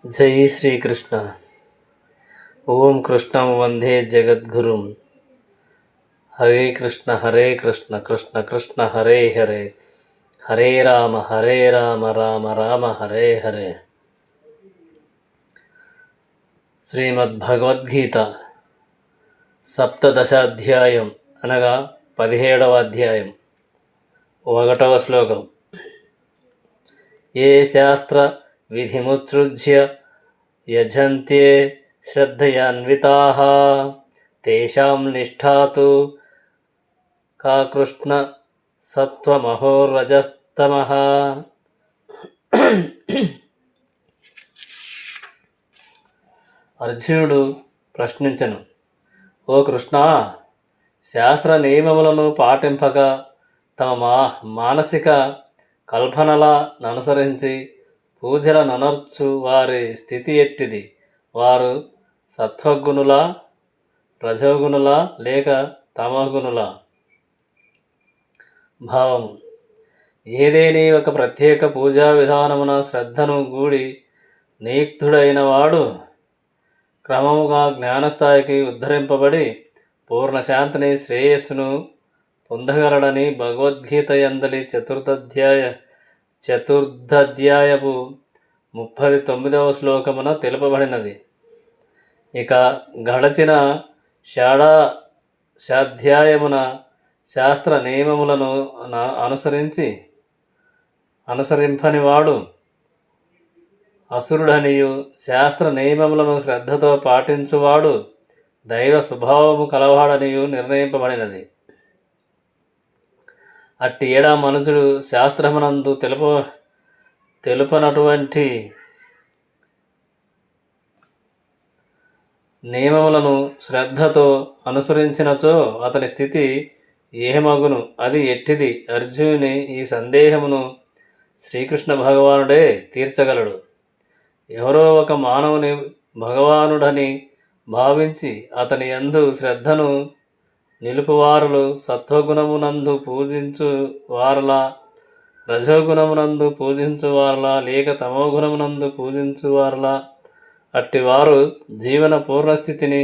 जय श्रीकृष्ण। ओं कृष्णं वंदे जगद्गुरुं। हरे कृष्ण कृष्ण कृष्ण हरे हरे, हरे राम राम राम हरे हरे। శ్రీమద్భగవద్గీత సప్తదశాధ్యాయం అనగా 17వ అధ్యాయం 1వ శ్లోకం. ఏ శాస్త్ర విధిముత్సృజ్య యజంతే శ్రద్ధయాన్వితాః తేషాం నిష్ఠా తు కా కృష్ణ సత్వమహోరజస్తమః. అర్జునుడు ప్రశ్నించెను, ఓ కృష్ణ, శాస్త్ర నియమములను పాటింపక తమ మానసిక కల్పనల ననుసరించి పూజల ననర్చు వారి స్థితి ఎట్టిది? వారు సత్వగుణుల, రజోగుణుల లేక తమోగుణుల? భావము: ఏదేని ఒక ప్రత్యేక పూజా విధానమున శ్రద్ధను గూడి నియుక్తుడైన వాడు క్రమముగా జ్ఞానస్థాయికి ఉద్ధరింపబడి పూర్ణశాంతిని, శ్రేయస్సును పొందగలడని భగవద్గీత యందలి చతుర్థధ్యాయపు 39వ శ్లోకమున తెలుపబడినది. ఇక గడచిన షాఢాధ్యాయమున శాస్త్ర నియమములను అనుసరింపనివాడు అసురుడనియు, శాస్త్ర నియమములను శ్రద్ధతో పాటించువాడు దైవ స్వభావము కలవాడనియు నిర్ణయింపబడినది. అట్టి ఏడా మనుషుడు శాస్త్రమునందు తెలుపనటువంటి నియమములను శ్రద్ధతో అనుసరించినచో అతని స్థితి ఏమగును? అది ఎట్టిది? అర్జునుని ఈ సందేహమును శ్రీకృష్ణ భగవానుడే తీర్చగలడు. ఎవరో ఒక మానవుని భగవానుడని భావించి అతని యందు శ్రద్ధను నిలుపువారలు సత్వగుణమునందు పూజించు వారలా, రజోగుణమునందు పూజించు వారలా, లేక తమోగుణమునందు పూజించు వారలా? అట్టివారు జీవన పూర్ణస్థితిని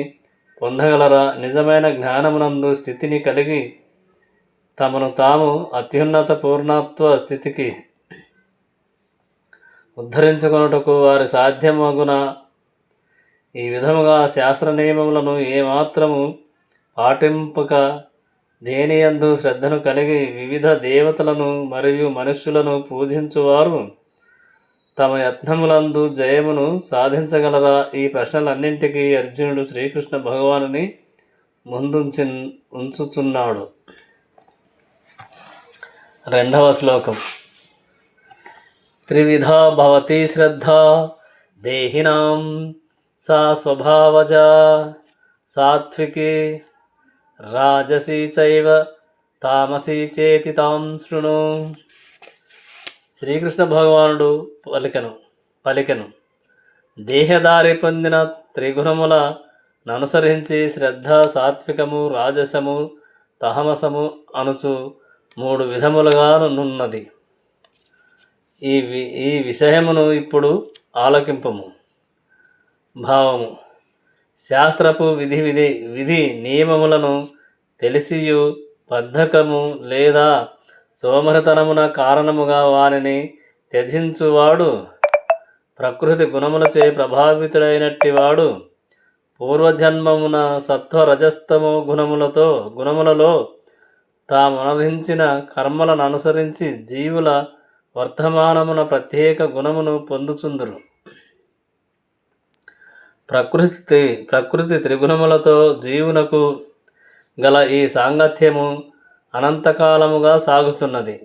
పొందగలరా? నిజమైన జ్ఞానమునందు స్థితిని కలిగి తమను తాము అత్యున్నత పూర్ణత్వ స్థితికి ఉద్ధరించుకొనుటకు వారి సాధ్యమగున? ఈ విధముగా శాస్త్ర నియమములను ఏమాత్రము పాటింపక దేనియందు శ్రద్ధను కలిగి వివిధ దేవతలను మరియు మనుష్యులను పూజించువారు తమ యత్నములందు జయమును సాధించగలరా? ఈ ప్రశ్నలన్నింటికీ అర్జునుడు శ్రీకృష్ణ భగవానుని ఉంచుచున్నాడు. 2వ శ్లోకం. త్రివిధా భవతి శ్రద్ధా దేహినాం సా స్వభావజా సాత్వికి రాజసి చైవ తామసి చేతి తాం శృణు. శ్రీకృష్ణ భగవానుడు పలికెను, దేహదారి పొందిన త్రిగుణముల ననుసరించి శ్రద్ధ, సాత్వికము, రాజసము, తహమసము అనుచు 3 విధములుగా నున్నది. ఈ విషయమును ఇప్పుడు ఆలకింపము. భావము: శాస్త్రపు విధి నియమములను తెలిసియు బద్ధకము లేదా సోమరితనమున కారణముగా వానిని త్యజించువాడు ప్రకృతి గుణములచే ప్రభావితుడైనట్టివాడు పూర్వజన్మమున సత్వరజస్తమో గుణములలో తామనుభవించిన కర్మలను అనుసరించి జీవుల వర్తమానమున ప్రత్యేక గుణమును పొందుచుందురు. ప్రకృతి త్రిగుణములతో జీవునకు గల ఈ సాంగత్యము అనంతకాలముగా సాగుతున్నది.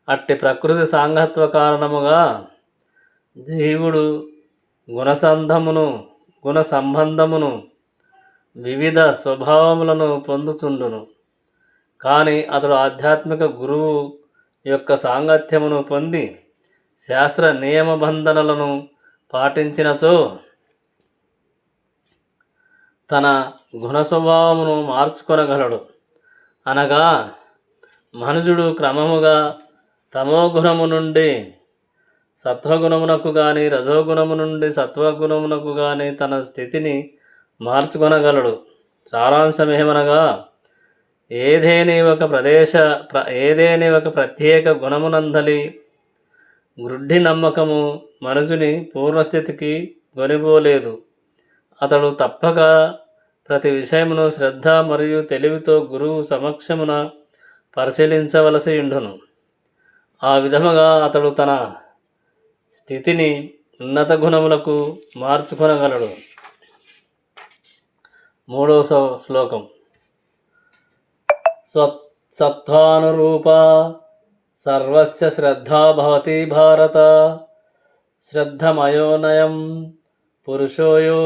అట్టి ప్రకృతి సాంగత్వ కారణముగా జీవుడు గుణ సంబంధమును వివిధ స్వభావములను పొందుచుండును. కానీ అతడు ఆధ్యాత్మిక గురువు యొక్క సాంగత్యమును పొంది శాస్త్ర నియమబంధనలను పాటించినచో తన గుణ స్వభావమును మార్చుకొనగలడు. అనగా మనుజుడు క్రమముగా తమోగుణము నుండి సత్వగుణమునకు గాని రజోగుణము నుండి సత్వగుణమునకు గాని తన స్థితిని మార్చుకొనగలడు. సారాంశమేమనగా ఏదేని ఒక ప్రత్యేక గుణమునందలి గ్రుడ్డి నమ్మకము మనుషుని పూర్వస్థితికి గొనిపోలేదు. అతడు తప్పక ప్రతి విషయమును శ్రద్ధ మరియు తెలివితో గురువు సమక్షమున పరిశీలించవలసి ఉండును. ఆ విధముగా అతడు తన స్థితిని ఉన్నత గుణములకు మార్చుకొనగలడు. 3వ శ్లోకం. సత్వానురూప సర్వస్య శ్రద్ధా భవతి భారత, శ్రద్ధమయోనయం పురుషోయో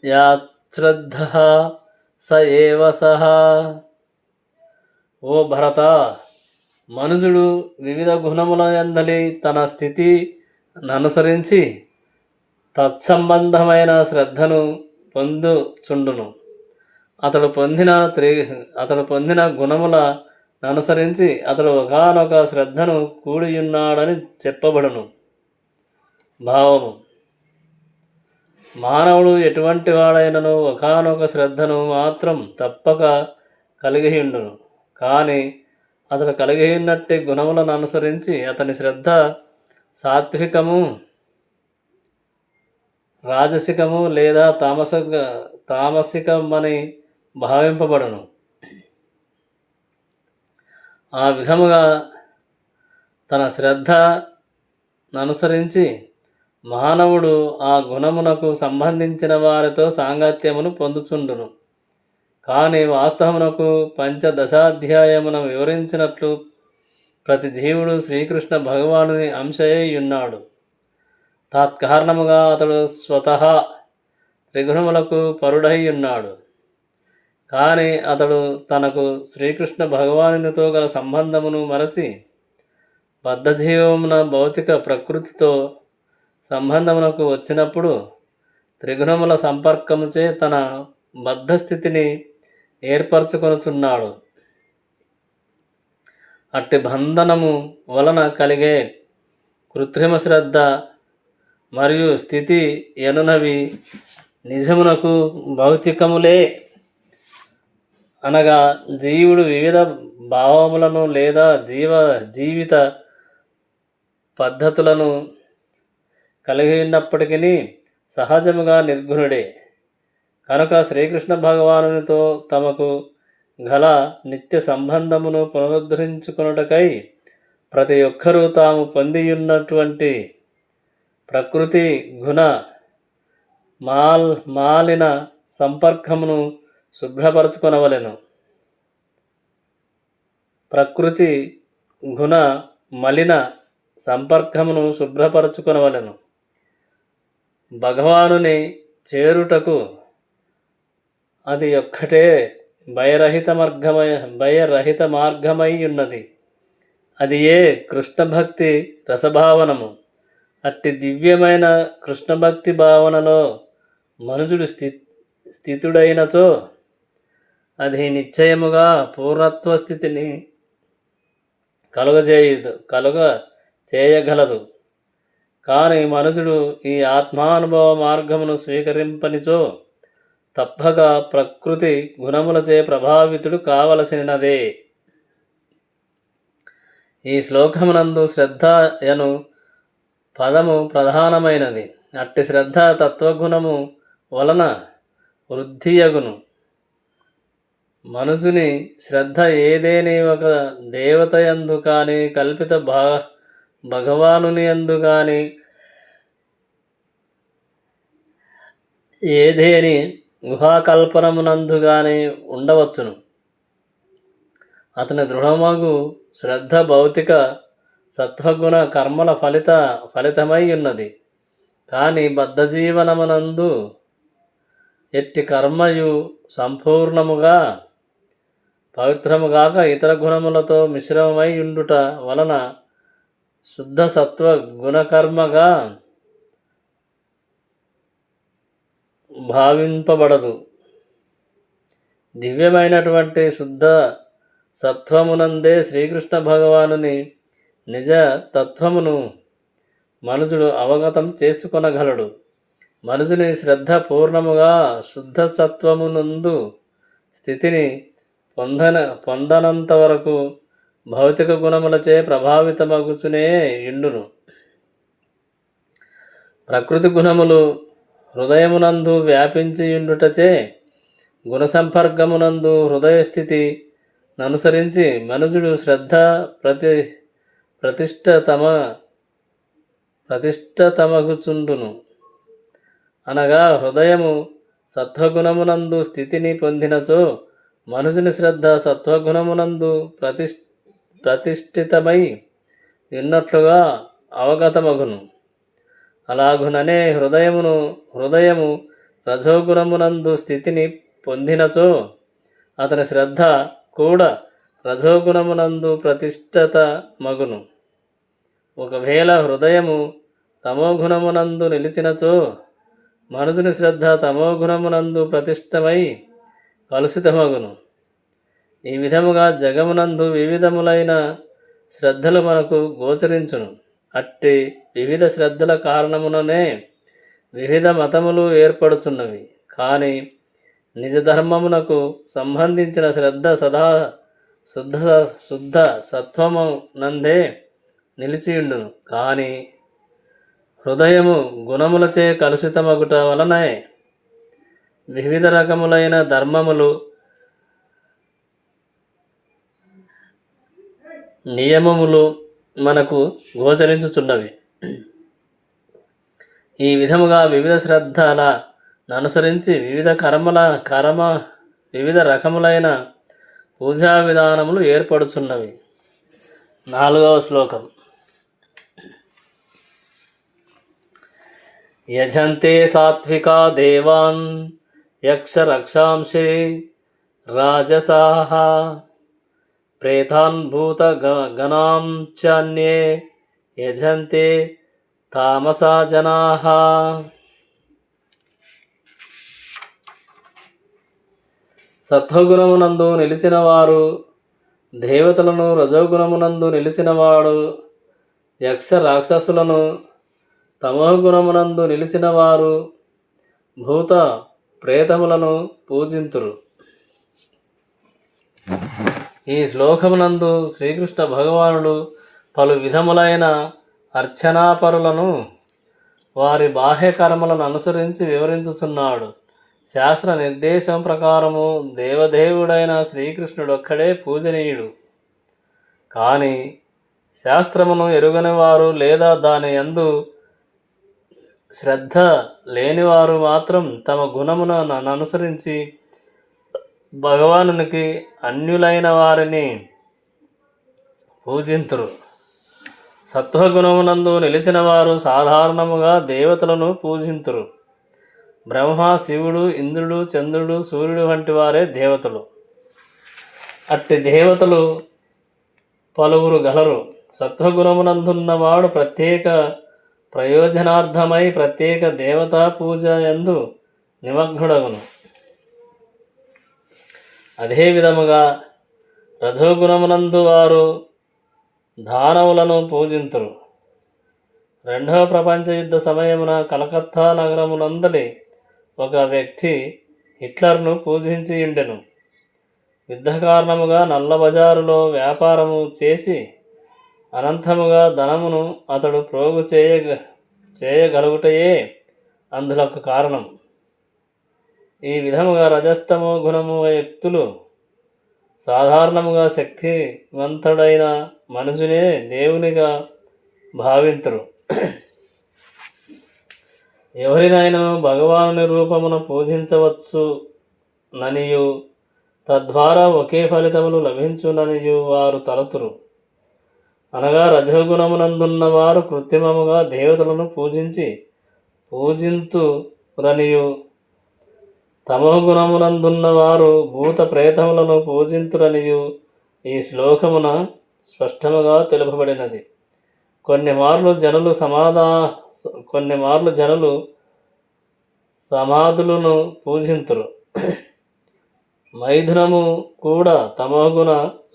యాశ్రద్ధః స ఏవ సః. ఓ భరత, మనుజుడు వివిధ గుణముల యందలి తన స్థితిననుసరించి తత్సంబంధమైన శ్రద్ధను పొందుచుండును. అతడు పొందిన గుణముల అనుసరించి అతడు ఒకానొక శ్రద్ధను కూడియున్నాడని చెప్పబడును. భావము: మానవుడు ఎటువంటి వాడైనను ఒకానొక శ్రద్ధను మాత్రం తప్పక కలిగి ఉండును. కానీ అతడు కలిగి ఉన్నట్టి గుణములను అనుసరించి అతని శ్రద్ధ సాత్వికము, రాజసికము లేదా తామసికమని భావింపబడును. ఆ విధముగా తన శ్రద్ధననుసరించి మానవుడు ఆ గుణమునకు సంబంధించిన వారితో సాంగత్యమును పొందుచుండును. కానీ వాస్తవమునకు పంచదశాధ్యాయమున వివరించినట్లు ప్రతి జీవుడు శ్రీకృష్ణ భగవానుని అంశయై ఉన్నాడు. తత్కారణముగా అతడు స్వతహా త్రిగుణములకు పరుడై ఉన్నాడు. కానీ అతడు తనకు శ్రీకృష్ణ భగవానునితో గల సంబంధమును మరచి బద్ధజీవమున భౌతిక ప్రకృతితో సంబంధమునకు వచ్చినప్పుడు త్రిగుణముల సంపర్కముచే తన బద్ధస్థితిని ఏర్పరచుకొనుచున్నాడు. అట్టి బంధనము వలన కలిగే కృత్రిమ శ్రద్ధ మరియు స్థితి ఎనునవి నిజమునకు భౌతికములే. అనగా జీవుడు వివిధ భావములను లేదా జీవిత పద్ధతులను కలిగి ఉన్నప్పటికీ సహజముగా నిర్గుణుడే. కనుక శ్రీకృష్ణ భగవానునితో తమకు గల నిత్య సంబంధమును పునరుద్ధరించుకొనుటకై ప్రతి ఒక్కరూ తాము పొందియున్నటువంటి ప్రకృతి గుణ మాలిన సంపర్కమును శుభ్రపరచుకొనవలెను. ప్రకృతి గుణ మలిన సంపర్కమును శుభ్రపరచుకొనవలెను. భగవానుని చేరుటకు అది ఒక్కటే భయరహిత మార్గమై ఉన్నది. అది ఏ కృష్ణభక్తి రసభావనము. అట్టి దివ్యమైన కృష్ణభక్తి భావనలో మనుజుడు స్థితుడైనచో అది నిశ్చయముగా పూర్ణత్వ స్థితిని కలుగ చేయగలదు. కానీ మనుషుడు ఈ ఆత్మానుభవ మార్గమును స్వీకరింపనిచో తప్పక ప్రకృతి గుణములచే ప్రభావితుడు కావలసినదే. ఈ శ్లోకమునందు శ్రద్ధ యను పదము ప్రధానమైనది. అట్టి శ్రద్ధ తత్వగుణము వలన వృద్ధియగును. మనుషుని శ్రద్ధ ఏదేని ఒక దేవతయందు కానీ కల్పిత భగవానుని యందు కానీ ఏదేని గుహాకల్పనమునందు కానీ ఉండవచ్చును. అతని దృఢమగు శ్రద్ధ భౌతిక సత్వగుణ కర్మల ఫలితమై ఉన్నది. కానీ బద్ధజీవనమునందు ఎట్టి కర్మయు సంపూర్ణముగా పవిత్రముగాక ఇతర గుణములతో మిశ్రమమై ఉండుట వలన శుద్ధ సత్వ గుణకర్మగా భావింపబడదు. దివ్యమైనటువంటి శుద్ధ సత్వమునందే శ్రీకృష్ణ భగవానుని నిజ తత్వమును మనుజుడు అవగతం చేసుకొనగలడు. మనుజుని శ్రద్ధ పూర్ణముగా శుద్ధ సత్వమునందు స్థితిని పొందనంత వరకు భౌతిక గుణములచే ప్రభావితమగుచునే ఇండును. ప్రకృతి గుణములు హృదయమునందు వ్యాపించియుండుటచే గుణసంపర్గమునందు హృదయస్థితి ననుసరించి మనుజుడు శ్రద్ధ ప్రతిష్టతమగుచుండును. అనగా హృదయము సత్వగుణమునందు స్థితిని పొందినచో మనుజుని శ్రద్ధ సత్వగుణమునందు ప్రతిష్ఠితమై ఉన్నట్లుగా అవగతమగును. అలాగుననే హృదయము రజోగుణమునందు స్థితిని పొందినచో అతని శ్రద్ధ కూడా రజోగుణమునందు ప్రతిష్ఠత మగును. ఒకవేళ హృదయము తమోగుణమునందు నిలిచినచో మనుజుని శ్రద్ధ తమోగుణమునందు ప్రతిష్టమై కలుషితమగును. ఈ విధముగా జగమునందు వివిధములైన శ్రద్ధలు మనకు గోచరించును. అట్టి వివిధ శ్రద్ధల కారణముననే వివిధ మతములు ఏర్పడుచున్నవి. కానీ నిజధర్మమునకు సంబంధించిన శ్రద్ధ సదా శుద్ధ సత్వము నందే నిలిచియుండును. కానీ హృదయము గుణములచే కలుషితమగుట వలనే వివిధ రకములైన ధర్మములు నియమములు మనకు గోచరించుచున్నవి. ఈ విధముగా వివిధ శ్రద్ధల అనుసరించి వివిధ రకములైన పూజా విధానములు ఏర్పడుచున్నవి. 4వ శ్లోకం. యజంతే సాత్వికా దేవాన్ యక్ష రక్షాంశే రాజసాః ప్రేతాన్ భూత గణాం చాన్యే యజంతే తామసా జనాః. సత్వగుణమునందు నిలిచినవారు దేవతలను, రజోగుణమునందు నిలిచినవాడు యక్ష రాక్షసులను, తమోగుణమునందు నిలిచినవారు భూత ప్రేతములను పూజింతురు. ఈ శ్లోకమునందు శ్రీకృష్ణ భగవానుడు పలు విధములైన అర్చనాపరులను వారి బాహ్య కర్మలను అనుసరించి వివరించుచున్నాడు. శాస్త్ర నిర్దేశం ప్రకారము దేవదేవుడైన శ్రీకృష్ణుడొక్కడే పూజనీయుడు. కానీ శాస్త్రమును ఎరుగని వారు లేదా దాని యందు శ్రద్ధ లేనివారు మాత్రం తమ గుణమును అనుసరించి భగవానునికి అన్యులైన వారిని పూజింతురు. సత్వగుణమునందు నిలిచిన వారు సాధారణముగా దేవతలను పూజింతురు. బ్రహ్మ, శివుడు, ఇంద్రుడు, చంద్రుడు, సూర్యుడు వంటి వారే దేవతలు. అట్టి దేవతలు పలువురు గలరు. సత్వగుణమునందున్నవాడు ప్రత్యేక ప్రయోజనార్థమై ప్రత్యేక దేవతా పూజ యందు నిమగ్నుడగును. అదే విధముగా రజోగుణమునందు వారు దానవులను పూజింతురు. 2వ ప్రపంచ యుద్ధ సమయమున కలకత్తా నగరమునందలి ఒక వ్యక్తి హిట్లర్ను పూజించి ఉండెను. యుద్ధ కారణముగా నల్లబజారులో వ్యాపారము చేసి అనంతముగా ధనమును అతడు ప్రోగు చేయగలుగుటయే అందులకు కారణం. ఈ విధముగా రజస్తమో గుణము వ్యక్తులు సాధారణముగా శక్తివంతుడైన మనుషునే దేవునిగా భావింతురు. ఎవరినైనా భగవానుని రూపమున పూజించవచ్చు ననియు తద్వారా ఒకే ఫలితములు లభించుననియు వారు తలతురు. అనగా రజోగుణమునందున్నవారు కృత్రిమముగా దేవతలను పూజింతురనియు తమోగుణమునందున్నవారు భూత ప్రేతములను పూజింతురనియు ఈ శ్లోకమున స్పష్టముగా తెలుపబడినది. కొన్ని మార్లు జనులు సమాధులను పూజింతురు. మైథునము కూడా తమోగుణ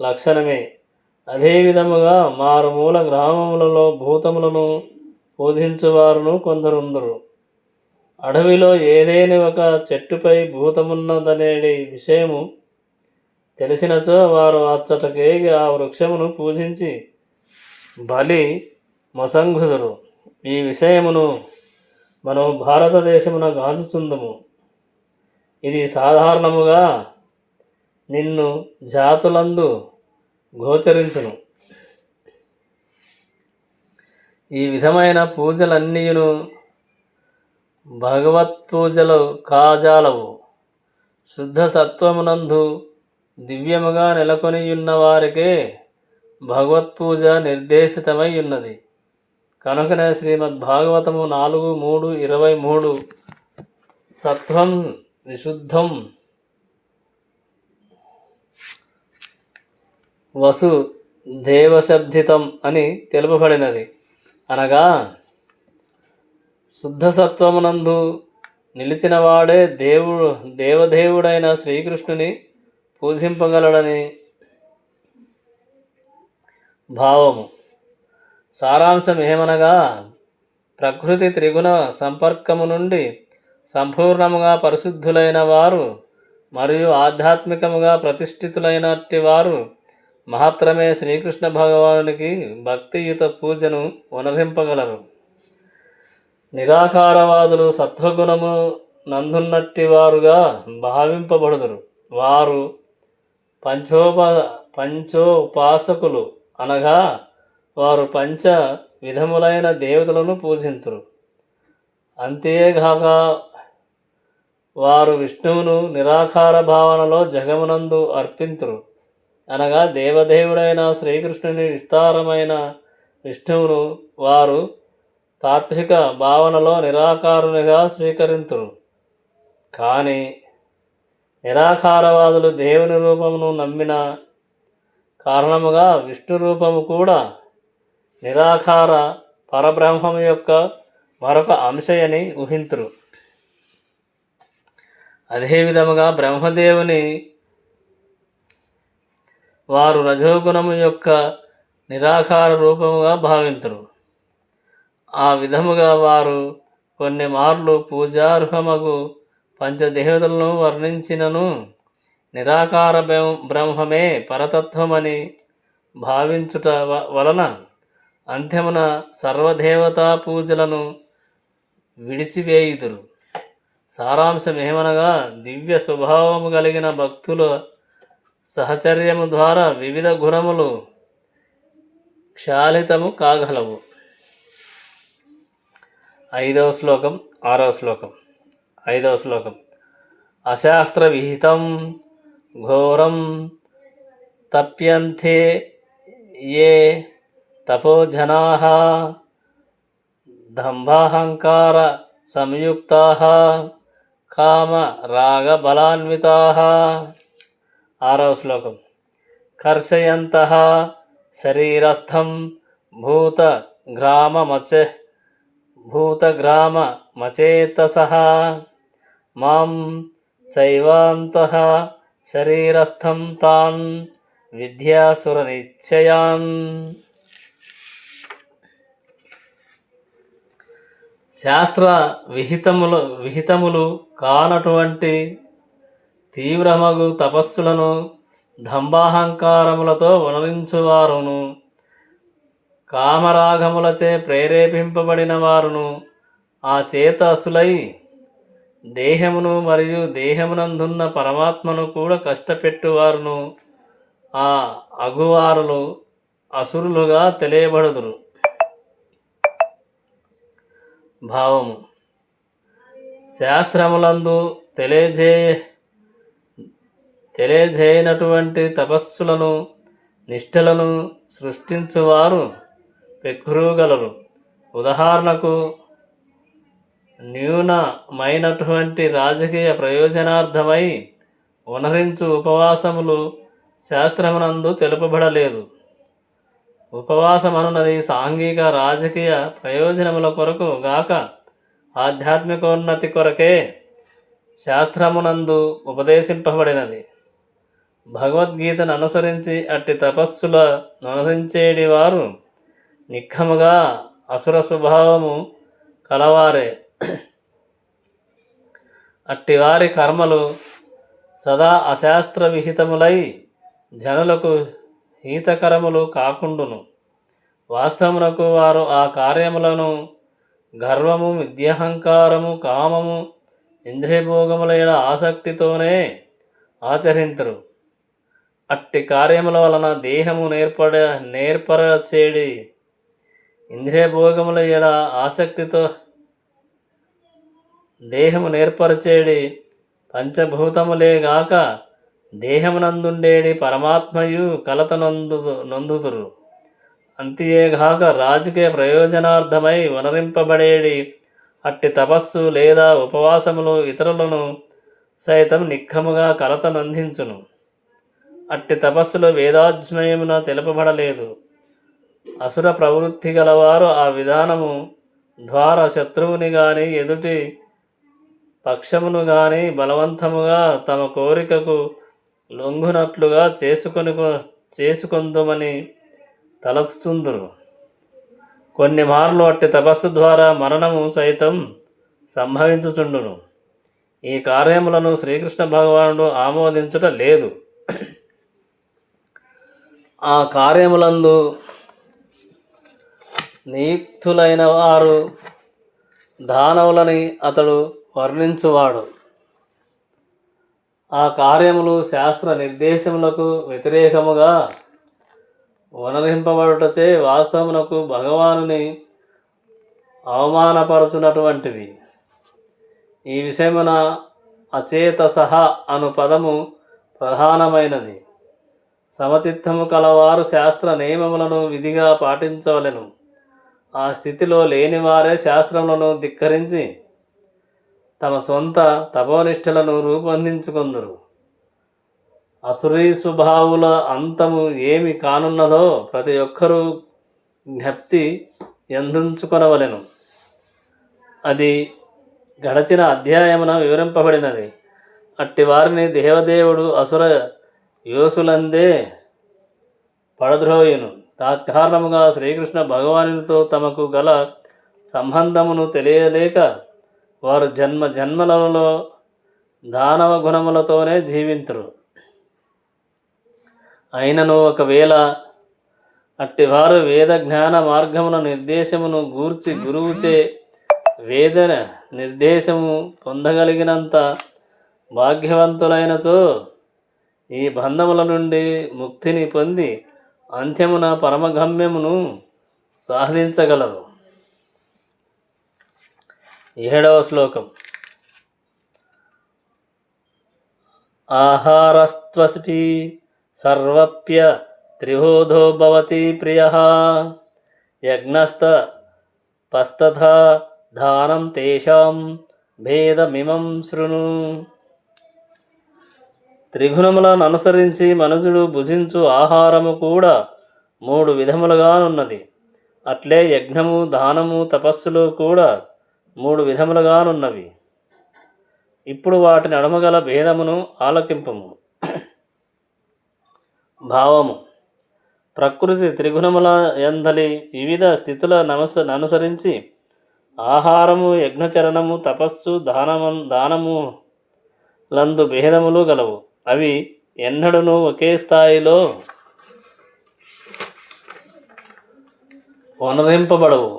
లక్షణమే. అదేవిధముగా మారుమూల గ్రామములలో భూతములను పూజించువారును కొందరుందరు. అడవిలో ఏదేని ఒక చెట్టుపై భూతమున్నదనేది విషయము తెలిసినచో వారు అచ్చటకేగి ఆ వృక్షమును పూజించి బలి మొసంగుదురు. ఈ విషయమును మనం భారతదేశమున గాంచుచుందుము. ఇది సాధారణముగా నిన్ను జాతులందు గోచరించును. ఈ విధమైన పూజలన్నీయును భగవత్పూజలు కాజాలవు. శుద్ధ సత్వమునందు దివ్యముగా నెలకొనియున్న వారికే భగవత్పూజ నిర్దేశితమై ఉన్నది. కనుకనే శ్రీమద్భాగవతము 4:3:23 సత్వం విశుద్ధం వసు దేవశబ్దితం అని తెలుపబడినది. అనగా శుద్ధ సత్వమునందు నిలిచినవాడే దేవదేవుడైన శ్రీకృష్ణుని పూజింపగలడని భావము. సారాంశం ఏమనగా ప్రకృతి త్రిగుణ సంపర్కము నుండి సంపూర్ణముగా పరిశుద్ధులైన వారు మరియు ఆధ్యాత్మికముగా ప్రతిష్ఠితులైనట్టి వారు మాత్రమే శ్రీకృష్ణ భగవానునికి భక్తియుత పూజను వనరింపగలరు. నిరాకారవాదులు సత్వగుణము నందున్నట్టి వారుగా భావింపబడుదురు. వారు పంచోపాసకులు, అనగా వారు పంచ విధములైన దేవతలను పూజింతురు. అంతేగాక వారు విష్ణువును నిరాకార భావనలో జగమునందు అర్పింతురు. అనగా దేవదేవుడైన శ్రీకృష్ణుని విస్తారమైన విష్ణువును వారు తాత్విక భావనలో నిరాకారునిగా స్వీకరింతురు. కానీ నిరాకారవాదులు దేవుని రూపమును నమ్మిన కారణముగా విష్ణు రూపము కూడా నిరాకార పరబ్రహ్మము యొక్క మరొక అంశయని ఊహింతురు. అదేవిధముగా బ్రహ్మదేవుని వారు రజోగుణము యొక్క నిరాకార రూపముగా భావింతురు. ఆ విధముగా వారు కొన్ని మార్లు పూజార్హమగు పంచదేవతలను వర్ణించినను నిరాకార బ్రహ్మమే పరతత్వమని భావించుట వలన అంత్యమున సర్వదేవతా పూజలను విడిచివేయుదురు. సారాంశం ఏమనగా దివ్య స్వభావము కలిగిన భక్తుల సహచర్యము ద్వారా వివిధ గుణములు క్షాళితము కాగలవు. 5వ శ్లోకం 6వ శ్లోకం 5వ శ్లోకం అశాస్త్ర విహితం ఘోరం తప్యంతే ఏ తపోజనాః దంభాహంకార సంయుక్తాః కామ రాగబలాన్వితాః. 6వ శ్లోకం కర్షయంతః శరీరస్థం భూతగ్రామమచేతసః మాం చైవాంతః శరీరస్థం తాన్ విద్యాసురనిశ్చయాన్. శాస్త్ర విహితములు కానటువంటి తీవ్రమగు తపస్సులను దంభాహంకారములతో వనరించువారును, కామరాగములచే ప్రేరేపింపబడిన వారును, ఆ చేతసులై దేహమును మరియు దేహమునందున్న పరమాత్మను కూడా కష్టపెట్టువారును ఆ అగువారులు అసురులుగా తెలియబడుదురు. భావము శాస్త్రములందు తెలియజేయనటువంటి తపస్సులను నిష్ఠలను సృష్టించువారు పెక్కురుగలరు. ఉదాహరణకు న్యూనమైనటువంటి రాజకీయ ప్రయోజనార్థమై వనరించు ఉపవాసములు శాస్త్రమునందు తెలుపబడలేదు. ఉపవాసమనున్నది సాంఘిక రాజకీయ ప్రయోజనముల కొరకు గాక ఆధ్యాత్మికోన్నతి కొరకే శాస్త్రమునందు ఉపదేశింపబడినది. భగవద్గీతను అనుసరించి అట్టి తపస్సుల అనుసరించేటి వారు నిఖముగా అసుర స్వభావము కలవారే. అట్టివారి కర్మలు సదా అశాస్త్ర విహితములై జనులకు హితకరములు కాకుండును. వాస్తవమునకు వారు ఆ కార్యములను గర్వము, విద్యాహంకారము, కామము, ఇంద్రియభోగములైన ఆసక్తితోనే ఆచరింతురు. అట్టి కార్యముల వలన దేహము నేర్పరచేడి ఇంద్రియభోగముల ఎడ ఆసక్తితో దేహము నేర్పరచేడి పంచభూతములేగాక దేహమునందుండేడి పరమాత్మయు కలత నొందుతురు. అంతేగాక రాజకీయ ప్రయోజనార్థమై వనరింపబడేడి అట్టి తపస్సు లేదా ఉపవాసములు ఇతరులను సైతం నిఖముగా కలత నందించును. అట్టి తపస్సులు వేదాధ్యయమున తెలుపబడలేదు. అసుర ప్రవృత్తి గలవారు ఆ విధానము ద్వారా శత్రువుని గాని ఎదుటి పక్షమును గాని బలవంతముగా తమ కోరికకు లొంగునట్లుగా చేసుకొందుమని తలచుతుందురు. కొన్ని మార్లు అట్టి తపస్సు ద్వారా మరణము సైతం సంభవించుచుండును. ఈ కార్యములను శ్రీకృష్ణ భగవానుడు ఆమోదించుట లేదు. ఆ కార్యములందు నియుక్తులైన వారు దానవులని అతడు వర్ణించువాడు. ఆ కార్యములు శాస్త్ర నిర్దేశములకు వ్యతిరేకముగా వనరింపబడుటచే వాస్తవమునకు భగవానుని అవమానపరచునటువంటివి. ఈ విషయమున అచేతసహ అను పదము ప్రధానమైనది. సమచిత్తము కలవారు శాస్త్ర నియమములను విధిగా పాటించవలెను. ఆ స్థితిలో లేనివారే శాస్త్రములను ధిక్కరించి తమ సొంత తపోనిష్టలను రూపొందించుకొందురు. అసురీ స్వభావుల అంతము ఏమి కానున్నదో ప్రతి ఒక్కరూ జ్ఞప్తి ఎందుంచుకొనవలెను. అది గడచిన అధ్యాయమున వివరింపబడినది. అట్టి వారిని దేవదేవుడు అసుర యోసులందే పడద్రోయును. తత్కారణముగా శ్రీకృష్ణ భగవానునితో తమకు గల సంబంధమును తెలియలేక వారు జన్మలలో దానవ గుణములతోనే జీవింతురు. అయినను ఒకవేళ అట్టివారు వేద జ్ఞాన మార్గమున నిర్దేశమును గూర్చి గురువుచే వేద నిర్దేశము పొందగలిగినంత భాగ్యవంతులైనచో ఈ బంధముల నుండి ముక్తిని పొంది అంత్యమున పరమగమ్యమును సాధించగలరు. 7వ శ్లోకం. ఆహారస్త్వసి సర్వప్య త్రిబోధో భవతి ప్రియః యజ్ఞస్తపస్తథా దానం తేషాం భేదమిమం శృణు. త్రిగుణములను అనుసరించి మనుషుడు భుజించు ఆహారము కూడా 3 విధములుగానున్నది. అట్లే యజ్ఞము, దానము, తపస్సులు కూడా 3 విధములుగానున్నవి. ఇప్పుడు వాటి నడుమగల భేదమును ఆలకింపము. భావము. ప్రకృతి త్రిగుణముల యందలి వివిధ స్థితులను అనుసరించి ఆహారము, యజ్ఞచరణము, తపస్సు, దానము లందు భేదములు గలవు. అవి ఎన్నడూనూ ఒకే స్థాయిలో వనరింపబడవు.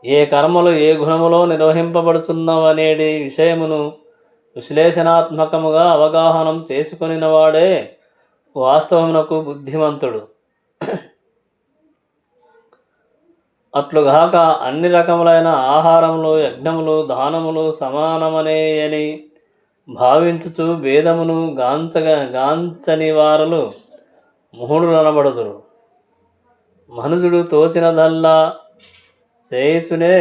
ఏ కర్మలు ఏ గుణములో నిర్వహింపబడుచున్నవనేది విషయమును విశ్లేషణాత్మకముగా అవగాహనం చేసుకొనినవాడే వాస్తవమునకు బుద్ధిమంతుడు. అట్లుగాక అన్ని రకములైన ఆహారములు, యజ్ఞములు, దానములు సమానమనేయని భావించుచు భేదమును గాంచని వారులు మూఢులనబడుదురు. మనుషుడు తోచినదల్లా చేయుచునే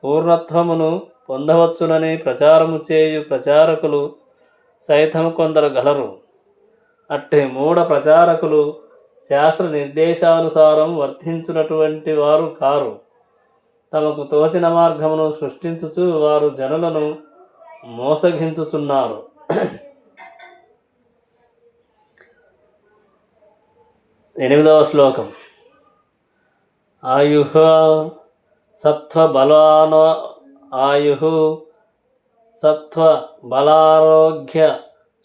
పూర్ణత్వమును పొందవచ్చునని ప్రచారము చేయు ప్రచారకులు సైతం కొందరు గలరు. అట్టి మూఢ ప్రచారకులు శాస్త్ర నిర్దేశానుసారం వర్తించునటువంటి వారు కారు. తమకు తోచిన మార్గమును సృష్టించుచు వారు జనులను మోసగించుచున్నారు. 8వ శ్లోకం. ఆయుః సత్వబలానో ఆయుః సత్వబలారోగ్య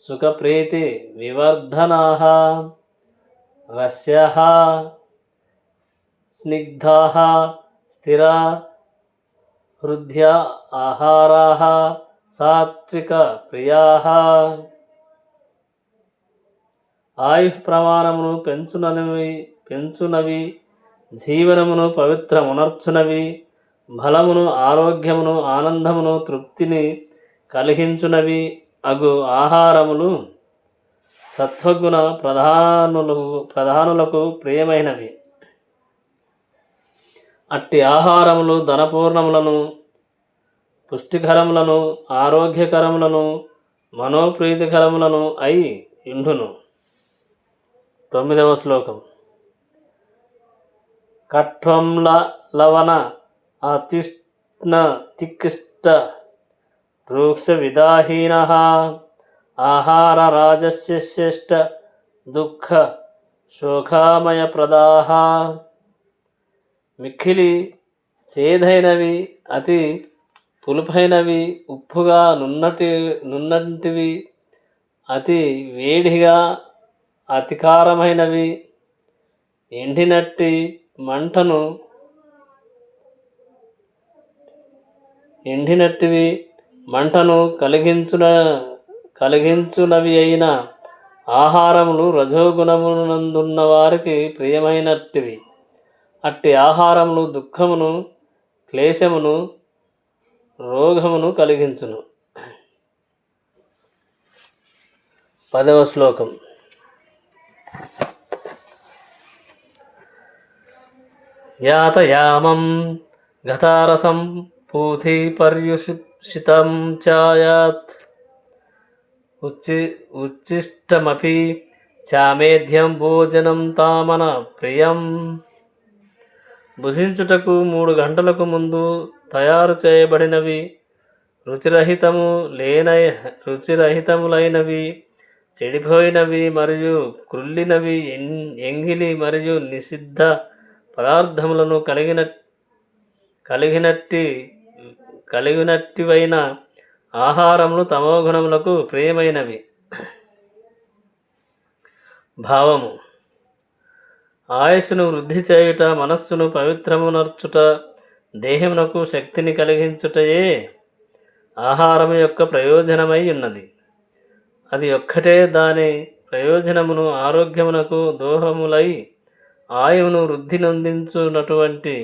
సుఖప్రీతి వివర్ధనాః రస్యాః స్నిగ్ధాః స్థిరా హృద్యా ఆహారాః సాత్విక ప్రియాః. ఆయుః ప్రమాణమును పెంచునవి జీవనమును పవిత్రమునర్చునవి, బలమును ఆరోగ్యమును ఆనందమును తృప్తిని కలిగించునవి అగు ఆహారములు సత్వగుణ ప్రధానులకు ప్రియమైనవి. అట్టి ఆహారములు ధనపూర్ణములను, పుష్టికరములను, ఆరోగ్యకరములను, మనోప్రీతికరములను అయి ఇండును. 9వ శ్లోకం. కట్వం లవణ అత్యుష్ణ తిక్ష్ట రూక్ష విదాహీనః ఆహార రాజస్య శ్రేష్ఠ దుఃఖ శోకామయప్రదాః. మిక్కిలి చేదైనవి, అతి పులుపైనవి, ఉప్పుగా నున్నటివి, అతి వేడిగా అతికారమైనవి, ఎండినట్టి మంటను కలిగించునవి అయిన ఆహారములు రజోగుణమునందున్న వారికి ప్రియమైనట్టివి. అట్టి ఆహారములు దుఃఖమును, క్లేశమును, రోగమును కలిగించును. 10వ శ్లోకం. యాతయామం గతారసం పూతి పర్యుషితం చాయాత్ ఉచ్చిష్టమపి చామేధ్యం భోజనం తామన ప్రియం. భుజించుటకు 3 గంటలకు ముందు తయారు చేయబడినవి, రుచిరహితములైనవి, చెడిపోయినవి మరియు క్రుల్లినవి, ఎంగిలి మరియు నిషిద్ధ పదార్థములను కలిగినట్టివైన ఆహారములు తమోగుణములకు ప్రియమైనవి. భావము. ఆయుస్సును వృద్ధి చేయుట, మనస్సును పవిత్రమునర్చుట, దేహమునకు శక్తిని కలిగించుటయే ఆహారము యొక్క ప్రయోజనమై ఉన్నది. అది ఒక్కటే దాని ప్రయోజనమును ఆరోగ్యమునకు దోహములై ఆయువును వృద్ధి నొందించునటువంటి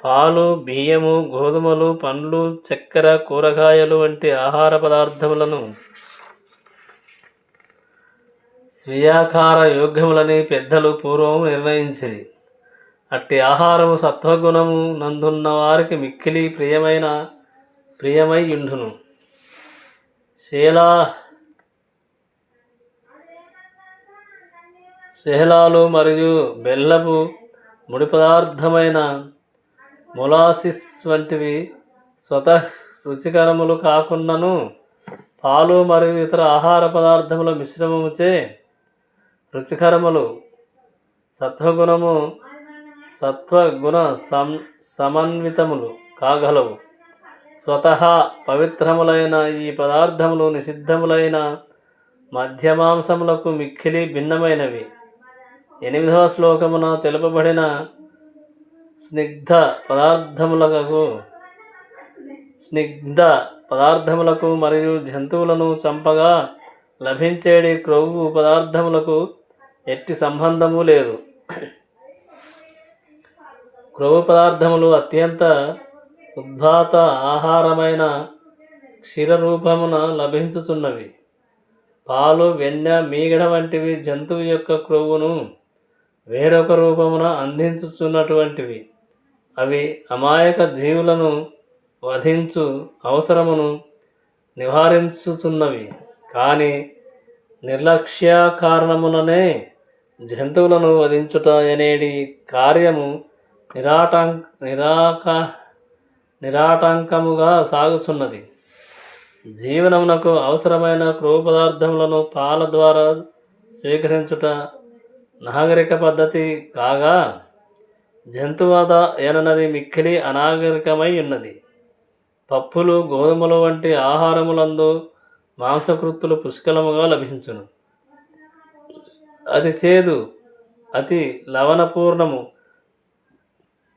పాలు, బియ్యము, గోధుమలు, పండ్లు, చక్కెర, కూరగాయలు వంటి ఆహార పదార్థములను స్వీయాకార యోగ్యములని పెద్దలు పూర్వము నిర్ణయించిరి. అట్టి ఆహారము సత్వగుణము నందున్న వారికి మిక్కిలి ప్రియమై యుండును. శేలాలు మరియు బెల్లపు ముడి పదార్థమైన మొలాసిస్ వంటివి స్వతః రుచికరములు కాకున్నను పాలు మరియు ఇతర ఆహార పదార్థముల మిశ్రమముచే రుచికరములు సత్వగుణ సమన్వితములు కాగలవు. స్వతహా పవిత్రములైన ఈ పదార్థములు నిషిద్ధములైన మధ్యమాంసములకు మిక్కిలి భిన్నమైనవి. 8వ శ్లోకమున తెలుపబడిన స్నిగ్ధ పదార్థములకు మరియు జంతువులను చంపగా లభించేడి క్రొవ్వు పదార్థములకు ఎట్టి సంబంధము లేదు. క్రొవ్వు పదార్థములు అత్యంత ఉద్భాత ఆహారమైన క్షీరరూపమున లభించుచున్నవి. పాలు, వెన్న, మీగడ వంటివి జంతువు యొక్క క్రొవ్వును వేరొక రూపమున అందించుచున్నటువంటివి. అవి అమాయక జీవులను వధించు అవసరమును నివారించుచున్నవి. కానీ నిర్లక్ష్య కారణముననే జంతువులను వధించుట అనేడి కార్యము నిరాటంకముగా సాగుచున్నది. జీవనమునకు అవసరమైన క్రొవ్వు పదార్థములను పాల ద్వారా స్వీకరించుట నాగరిక పద్ధతి కాగా జంతువధ ఏనన్నది మిక్కిలి అనాగరికమై ఉన్నది. పప్పులు గోధుమలు వంటి ఆహారములందు మాంసకృత్తులు పుష్కలముగా లభించును. అతి చేదు, అతి లవణపూర్ణము,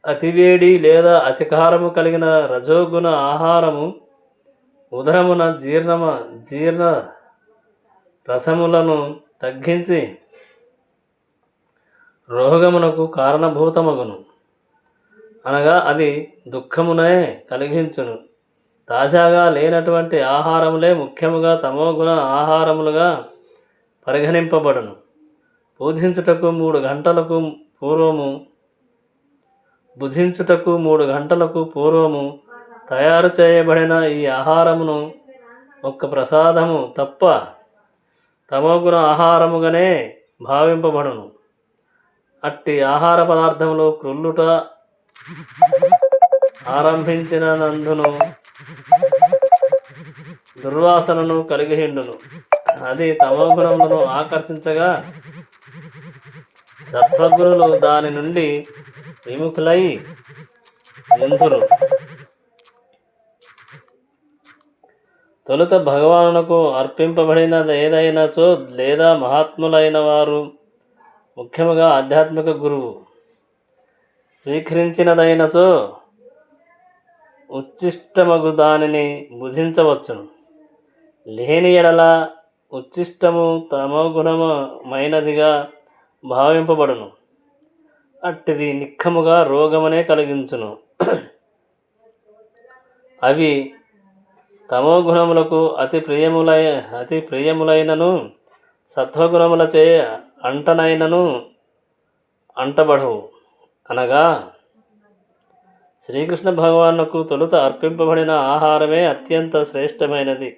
అతివేడి లేదా అతి కారము కలిగిన రజోగుణ ఆహారము ఉదరమున జీర్ణ రసములను తగ్గించి రోగమునకు కారణభూతమగును, అనగా అది దుఃఖమునే కలిగించును. తాజాగా లేనటువంటి ఆహారములే ముఖ్యముగా తమోగుణ ఆహారములుగా పరిగణింపబడును. భుజించుటకు 3 గంటలకు పూర్వము తయారు చేయబడిన ఈ ఆహారమును ఒక్క ప్రసాదము తప్ప తమోగుణ ఆహారముగానే భావింపబడును. అట్టి ఆహార పదార్థములు క్రుల్లుట ఆరంభించినందును దుర్వాసనను కలిగియుండును. అది తమోగుణములను ఆకర్షించగా సత్వగుణులు దాని నుండి విముఖులై ఎందురు. తొలుత భగవానునకు అర్పింపబడినది ఏదైనచో లేదా మహాత్ములైన వారు, ముఖ్యముగా ఆధ్యాత్మిక గురువు స్వీకరించినదైనచో ఉచ్చిష్టమగు దానిని భుజించవచ్చును. లేని ఎడల ఉచ్చిష్టము తమోగుణమైనదిగా భావింపబడును. అట్టిది నిక్కముగా రోగమనే కలిగించును. అవి తమోగుణములకు అతి ప్రియములైనను సత్వగుణములచే అంటనైనను అంటబడవు. అనగా శ్రీకృష్ణ భగవానుకు తొలుత అర్పింపబడిన ఆహారమే అత్యంత శ్రేష్టమైనది.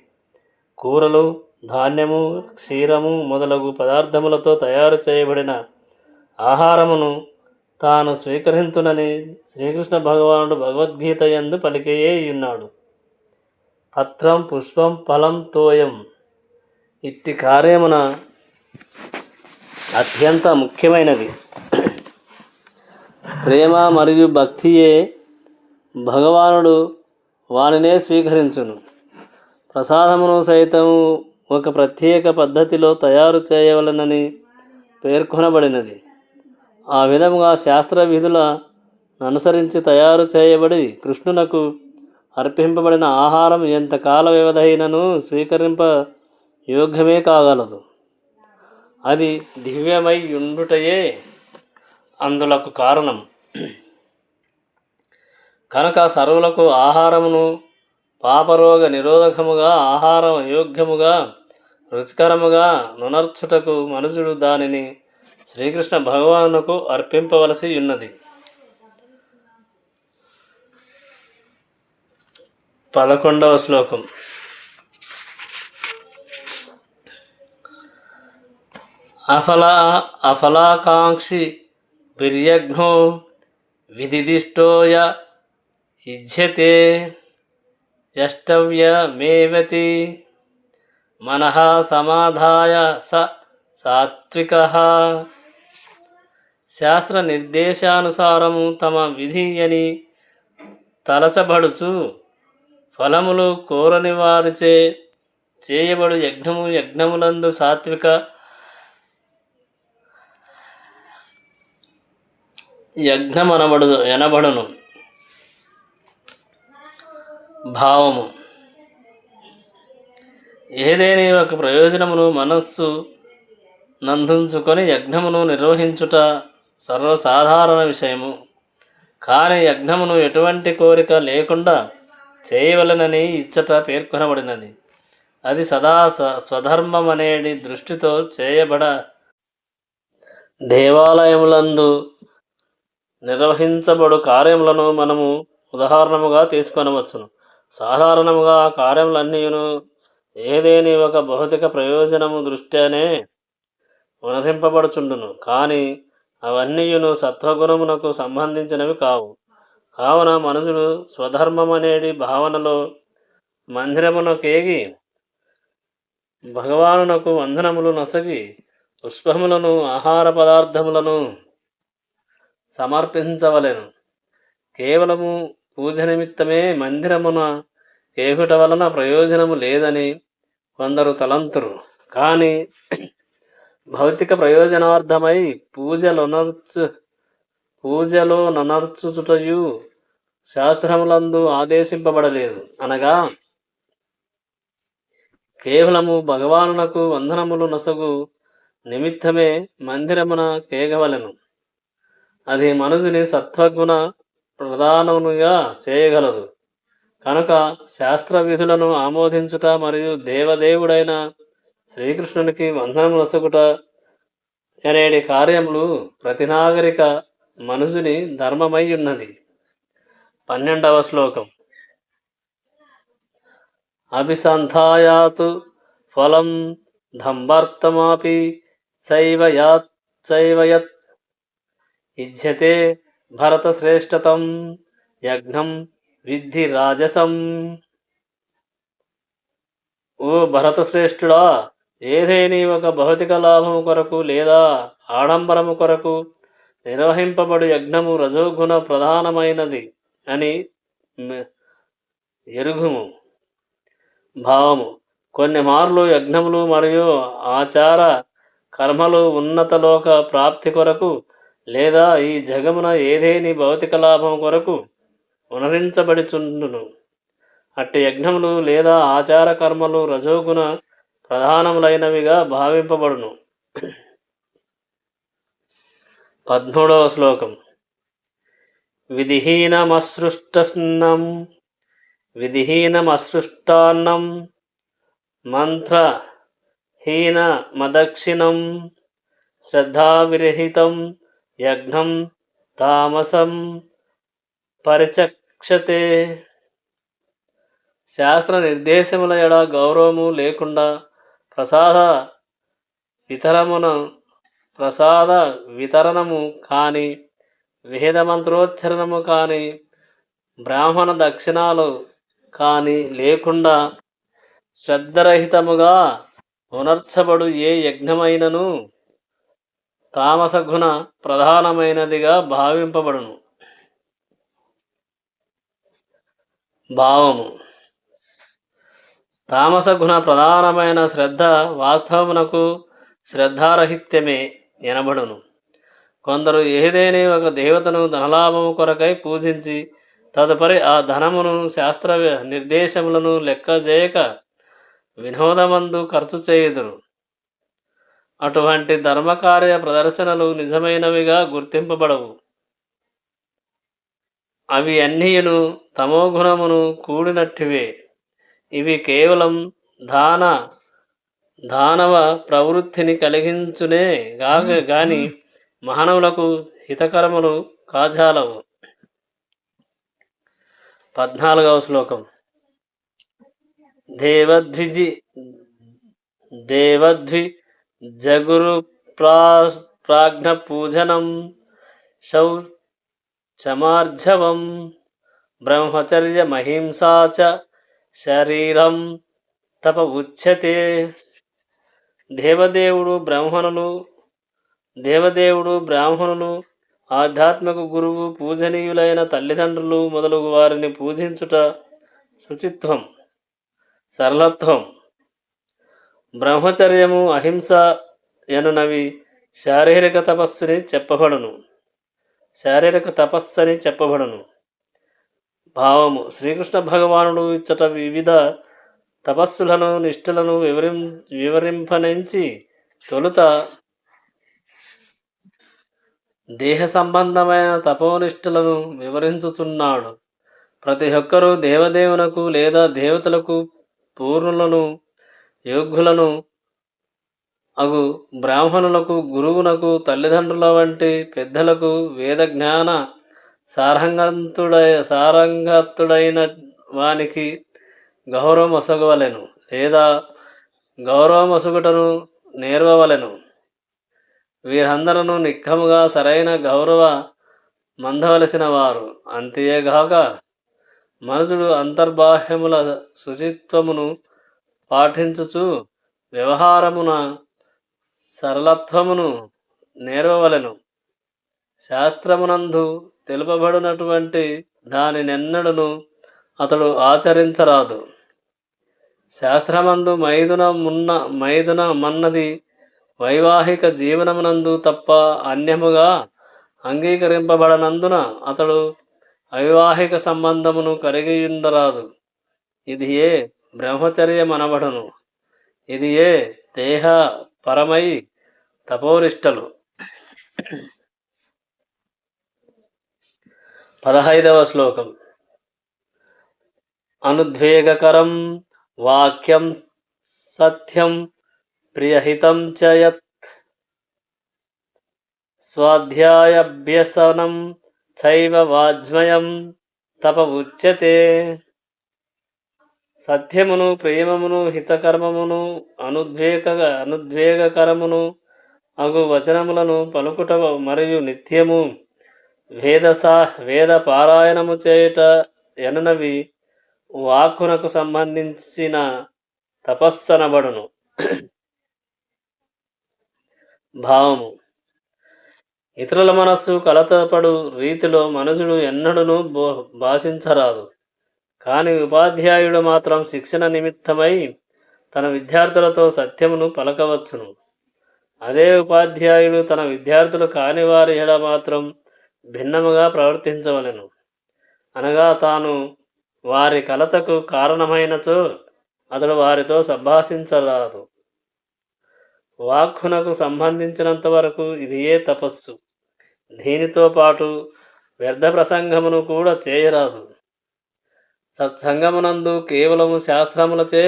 కూరలు, ధాన్యము, క్షీరము మొదలగు పదార్థములతో తయారు చేయబడిన ఆహారమును తాను స్వీకరింతునని శ్రీకృష్ణ భగవానుడు భగవద్గీత యందు పలికేయే ఉన్నాడు. పత్రం పుష్పం ఫలం తోయం. ఇట్టి కార్యమున అత్యంత ముఖ్యమైనది ప్రేమ మరియు భక్తియే. భగవానుడు వానినే స్వీకరించును. ప్రసాదమును సైతము ఒక ప్రత్యేక పద్ధతిలో తయారు చేయవలనని పేర్కొనబడినది. ఆ విధముగా శాస్త్ర విధులను అనుసరించి తయారు చేయబడి కృష్ణునకు అర్పింపబడిన ఆహారం ఎంతకాల వ్యవధైనను స్వీకరింప యోగ్యమే కాగలదు. అది దివ్యమై ఉండుటయే అందులకు కారణం. కనుక సర్వులకు ఆహారమును పాపరోగ నిరోధకముగా, ఆహారం యోగ్యముగా, రుచికరముగా నునర్చుటకు మనుషుడు దానిని శ్రీకృష్ణ భగవానుకు అర్పింపవలసి ఉన్నది. 11వ శ్లోకం. అఫలాకాంక్షి బిర్యఘ్నో విదిదిష్టోయ యుజ్యతే యష్టవ్యమేవతి మనః సమాధాయ సాత్వికః. శాస్త్ర నిర్దేశానుసారము తమ విధి అని తలచబడుచు ఫలములు కోరని వారిచే చేయబడు యజ్ఞములందు సాత్విక ఎనబడును. భావము: ఏదేని ఒక ప్రయోజనమును మనస్సు నందుంచుకొని యజ్ఞమును నిర్వహించుట సర్వసాధారణ విషయము. కానీ యజ్ఞమును ఎటువంటి కోరిక లేకుండా చేయవలనని ఇచ్చట పేర్కొనబడినది. అది సదా స్వధర్మమనేది దృష్టితో చేయబడ దేవాలయములందు నిర్వహించబడు కార్యములను మనము ఉదాహరణముగా తీసుకొనవచ్చును. సాధారణముగా ఆ కార్యములన్నీయును ఏదేని ఒక భౌతిక ప్రయోజనము దృష్ట్యానే ఉనరింపబడుచుండును. కానీ అవన్నీయును సత్వగుణమునకు సంబంధించినవి కావు. కావున మనుషుడు స్వధర్మమనేది భావనలో మందిరమునకేగి భగవానునకు వందనములు నొసగి పుష్పములను ఆహార పదార్థములను సమర్పించవలెను. కేవలము పూజ నిమిత్తమే మందిరమున కేకుట వలన ప్రయోజనము లేదని కొందరు తలంతురు. కానీ భౌతిక ప్రయోజనార్థమై పూజలో ననర్చుటయు శాస్త్రములందు ఆదేశింపబడలేదు. అనగా కేవలము భగవానునకు వందనములు నొసగు నిమిత్తమే మందిరమున కేగవలెను. అది మనుజుని సత్వగుణ ప్రధానముగా చేయగలదు. కనుక శాస్త్ర విధులను ఆమోదించుట మరియు దేవదేవుడైన శ్రీకృష్ణునికి వందనము నొసగుట అనేటి కార్యములు ప్రతి నాగరిక మనుజుని ధర్మమై ఉన్నది. 12వ శ్లోకం. అభిసంధాయాతు ఫలం దంభార్థమాపి చైవ యత్ ఇజ్యతే భరతశ్రేష్టతం యజ్ఞం విద్ధి రాజసం. ఓ భరతశ్రేష్ఠుడా, ఏదేని ఒక భౌతిక లాభము కొరకు లేదా ఆడంబరము కొరకు నిర్వహింపబడు యజ్ఞము రజోగుణ ప్రధానమైనది అని ఎరుగుము. భావము. కొన్ని మార్లు యజ్ఞములు మరియు ఆచార కర్మలు ఉన్నత లోక ప్రాప్తి కొరకు లేదా ఈ జగమున ఏదేని భౌతిక లాభం కొరకు ఉనరించబడిచుండును. అట్టి యజ్ఞములు లేదా ఆచార కర్మలు రజోగుణ ప్రధానములైనవిగా భావింపబడును. 13వ శ్లోకం. విధిహీనమసృష్టాన్నం మంత్రహీనమదక్షిణం శ్రద్ధావిరహితం యజ్ఞం తామసం పరిచక్షతే. శాస్త్ర నిర్దేశముల ఎడ గౌరవము లేకుండా ప్రసాద వితరణము కానీ వేద మంత్రోచ్చరణము కానీ బ్రాహ్మణ దక్షిణాలు కానీ లేకుండా శ్రద్ధరహితముగా ఉనర్చబడు ఏ యజ్ఞమైనను తామసగుణ ప్రధానమైనదిగా భావింపబడును. భావము. తామసగుణ ప్రధానమైన శ్రద్ధ వాస్తవమునకు శ్రద్ధారహిత్యమే ఎనబడును. కొందరు ఏదేని ఒక దేవతను ధనలాభము కొరకై పూజించి తదుపరి ఆ ధనమును శాస్త్ర నిర్దేశములను లెక్క చేయక వినోదమందు ఖర్చు చేయుదురు. అటువంటి ధర్మకార్య ప్రదర్శనలు నిజమైనవిగా గుర్తింపబడవు. అవి అన్నీయును తమోగుణమును కూడినట్టివే. ఇవి కేవలం దానవ ప్రవృత్తిని కలిగించునే గాని మానవులకు హితకరములు కాజాలవు. 14వ శ్లోకం. దేవద్విజగురు ప్రాజ్ఞ పూజనం శౌచమార్జవం బ్రహ్మచర్యమహింసా చ శరీరం తప ఉచ్యతే. దేవదేవుడు బ్రాహ్మణులు ఆధ్యాత్మిక గురువు పూజనీయులైన తల్లిదండ్రులు మొదలగు వారిని పూజించుట శుచిత్వం సరళత్వం. బ్రహ్మచర్యము అహింస ఎనునవి శారీరక తపస్సుని చెప్పబడును. భావము. శ్రీకృష్ణ భగవానుడు ఇచ్చట వివిధ తపస్సులను నిష్ఠలను వివరింపనించి తొలుత దేహ సంబంధమైన తపోనిష్ఠలను వివరించుతున్నాడు. ప్రతి ఒక్కరూ దేవదేవునకు లేదా దేవతలకు పూర్ణులను యోగ్యులను అగు బ్రాహ్మణులకు గురువునకు తల్లిదండ్రుల వంటి పెద్దలకు వేదజ్ఞాన సారంగతుడైన వానికి గౌరవం ఒసగవలెను లేదా గౌరవం ఒసగుటను నేర్వవలెను. వీరందరూ నిక్కముగా సరైన గౌరవ మందవలసిన వారు. అంతేగాక మనుషుడు అంతర్బాహ్యముల శుచిత్వమును పాటించుచు వ్యవహారమున సరళత్వమును నేర్వవలెను. శాస్త్రమునందు తెలుపబడినటువంటి దానినెన్నడను అతడు ఆచరించరాదు. శాస్త్రమందు మైదున మన్నది వైవాహిక జీవనమునందు తప్ప అన్యముగా అంగీకరింపబడనందున అతడు అవైవాహిక సంబంధమును కలిగియుండరాదు. ఇది ఏ బ్రహ్మచర్యమనబడును. ఇది ఏ దేహ పరమై తపోనిష్టలు. 15వ శ్లోకం. అనుద్వేగకరం వాక్యం సత్యం ప్రియహితం చ యత్ స్వాధ్యాయాభ్యసనం చైవ వాజ్మయం తప ఉచ్యతే. సత్యమును, ప్రేమమును, హితకర్మమును, అనుద్వేగకరమును అగు వచనములను పలుకుట మరియు నిత్యము వేద పారాయణము చేయుట ఎనునవి వాక్కునకు సంబంధించిన తపస్సనబడును. భావము. ఇతరుల మనస్సు కలతపడు రీతిలో మనుషుడు ఎన్నడూను భాషించరాదు. కానీ ఉపాధ్యాయుడు మాత్రం శిక్షణ నిమిత్తమై తన విద్యార్థులతో సత్యమును పలకవచ్చును. అదే ఉపాధ్యాయుడు తన విద్యార్థులు కాని వారి ఎడ మాత్రం భిన్నముగా ప్రవర్తించవలెను. అనగా తాను వారి కలతకు కారణమైనచో అతడు వారితో సంభాషించరాదు. వాక్కునకు సంబంధించినంత వరకు ఇది ఏ తపస్సు. దీనితో పాటు వ్యర్థ ప్రసంగమును కూడా చేయరాదు. సత్సంగమునందు కేవలము శాస్త్రములచే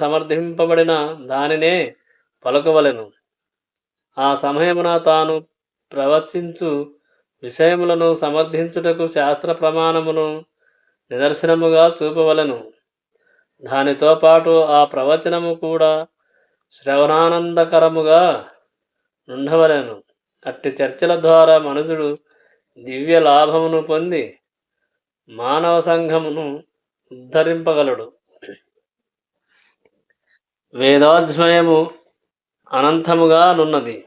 సమర్థింపబడిన దానినే పలుకవలెను. ఆ సమయమున తాను ప్రవచించు విషయములను సమర్థించుటకు శాస్త్ర ప్రమాణమును నిదర్శనముగా చూపవలెను. దానితో పాటు ఆ ప్రవచనము కూడా శ్రవణానందకరముగా నుండవలెను. అట్టి చర్చల ద్వారా మనుషుడు దివ్య లాభమును పొంది మానవ సంఘమును ఉద్ధరింపగలడు. వేదాధ్యయనము అనంతముగా నున్నది.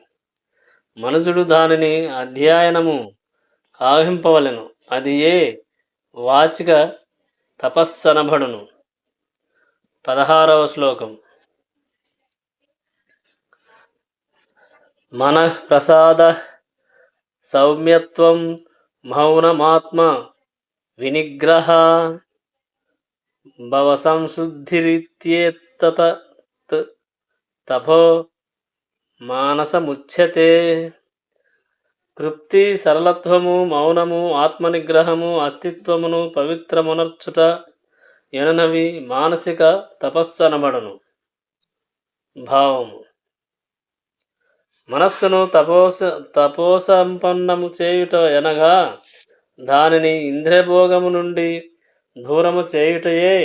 మనుషుడు దానిని అధ్యయనము కావింపవలెను. అది ఏ వాచిక తపస్సనబడును. 16వ శ్లోకం. మనఃప్రసాద సౌమ్యత్వం మౌనమాత్మ వినిగ్రహ భవసంశుద్ధిరిత్యేతత్ తపో మానసముచ్యతే. తృప్తి, సరళత్వము, మౌనము, ఆత్మనిగ్రహము, అస్తిత్వమును పవిత్రమునర్చుట ఎననవి మానసిక తపస్సనబడును. భావము. మనస్సును తపోసంపన్నము చేయుట ఎనగా దానిని ఇంద్రియభోగము నుండి దూరము చేయుటయే.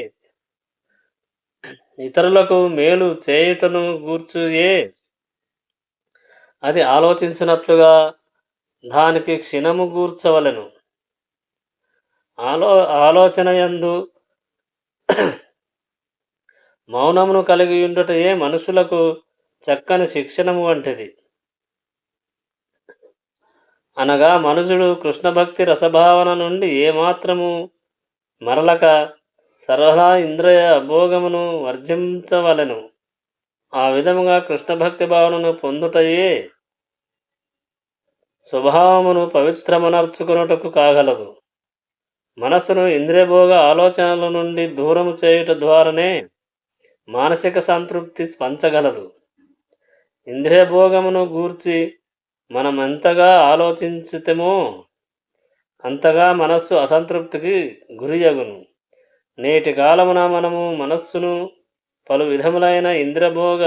ఇతరులకు మేలు చేయుటను గూర్చుయే అది ఆలోచించినట్లుగా దానికి క్షణము గూర్చవలెను. ఆలోచనయందు మౌనమును కలిగి ఉండుటయే మనుషులకు చక్కని శిక్షణము వంటిది. అనగా మనుషుడు కృష్ణభక్తి రసభావన నుండి ఏమాత్రము మరలక సర్వదా ఇంద్రియ అభోగమును వర్జించవలెను. ఆ విధముగా కృష్ణభక్తి భావనను పొందుటయే స్వభావమును పవిత్రమనర్చుకున్నటకు కాగలదు. మనస్సును ఇంద్రియభోగ ఆలోచనల నుండి దూరము చేయుట ద్వారానే మానసిక సంతృప్తి పంచగలదు. ఇంద్రియభోగమును గూర్చి మనం ఎంతగా ఆలోచించుతమో అంతగా మనస్సు అసంతృప్తికి గురియగును. నేటి కాలమున మనము మనస్సును పలు విధములైన ఇంద్రియభోగ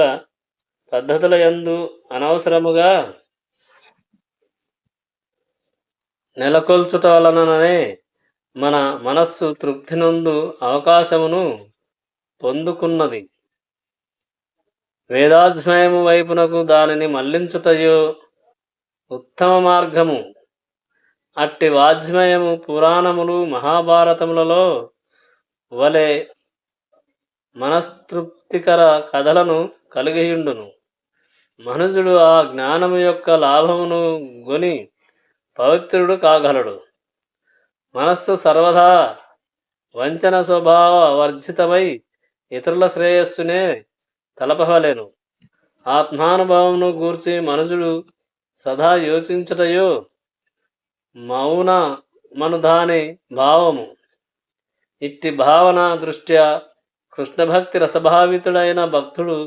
పద్ధతుల యందు అనవసరముగా నెలకొల్చుట వలననే మన మనస్సు తృప్తి నందు అవకాశమును పొందుకున్నది. వేదాధ్యయనము వైపునకు దానిని మళ్లించుటయో ఉత్తమ మార్గము. అట్టి వాజ్మయము పురాణములు, మహాభారతములలో వలె మనస్తృప్తికర కథలను కలిగియుండును. మనుజుడు ఆ జ్ఞానము యొక్క లాభమును గొని పవిత్రుడు కాగలడు. మనస్సు సర్వదా వంచన స్వభావ వర్జితమై ఇతరుల శ్రేయస్సునే తలపవలెను. ఆత్మానుభవమును గూర్చి మనుజుడు సదా యోచించుటయో మౌన మనుధాని భావము. ఇట్టి భావన దృష్ట్యా కృష్ణభక్తి రసభావితుడైన భక్తుడు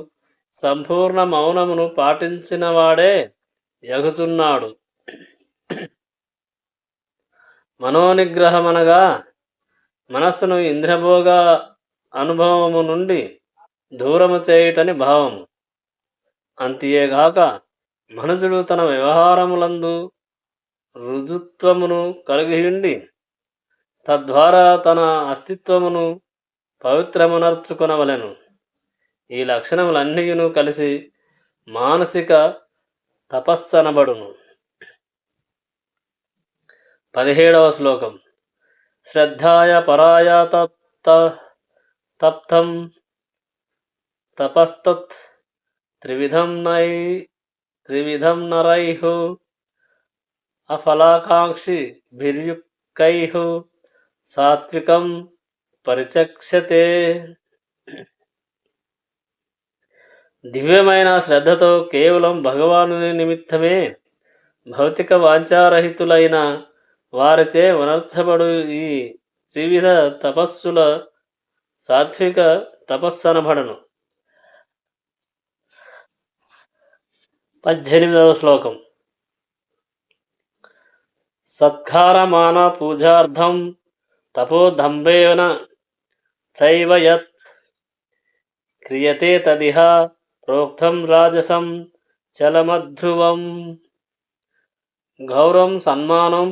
సంపూర్ణ మౌనమును పాటించినవాడే యగుచున్నాడు. మనోనిగ్రహమనగా మనస్సును ఇంద్రియభోగ అనుభవము నుండి దూరము చేయుటని భావము. అంతేగాక మనుషుడు తన వ్యవహారములందు రుజుత్వమును కలిగియుండి తద్వారా తన అస్తిత్వమును పవిత్రమునర్చుకొనవలెను. ఈ లక్షణములన్నీయును కలిసి మానసిక తపస్సనబడును. 17వ శ్లోకం. శ్రద్ధాయ పరాయ తప్తం తపస్తత్ త్రివిధం నరైః అఫలాకాంక్షి భిర్యుక్తైః సాత్వికం పరిచక్షతే. దివ్యమైన శ్రద్ధతో కేవలం భగవానుని నిమిత్తమే భౌతిక వాంఛారహితులైన వారిచే ఉనర్చబడు ఈ త్రివిధ తపస్సుల సాత్విక తపస్సనబడను. 18వ శ్లోకం. సత్కారమాన పూజార్థం తపోదంభేన చైవ యత్ క్రియతే తదిహ ప్రోక్తం రాజసం చలమధ్రువం. గౌరవం సన్మానం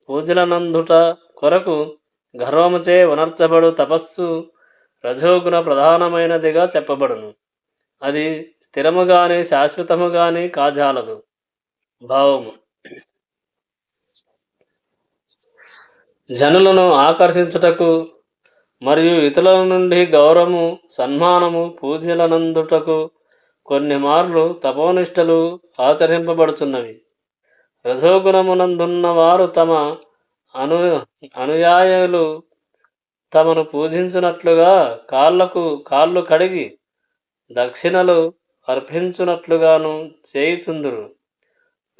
పూజలనందుట కొరకు గర్వముచే ఉనర్చబడు తపస్సు రజోగుణ ప్రధానమైనదిగా చెప్పబడును. అది స్థిరము గాని శాశ్వతము గాని కాజాలదు. భావము. జనులను ఆకర్షించుటకు మరియు ఇతరుల నుండి గౌరవము సన్మానము పూజలనందుటకు కొన్ని మార్లు తపోనిష్టలు ఆచరింపబడుచున్నవి. రజోగుణమునందున్న వారు తమ అనుయాయులు తమను పూజించునట్లుగా కాళ్ళు కడిగి దక్షిణలు అర్పించునట్లుగాను చేయుచుందురు.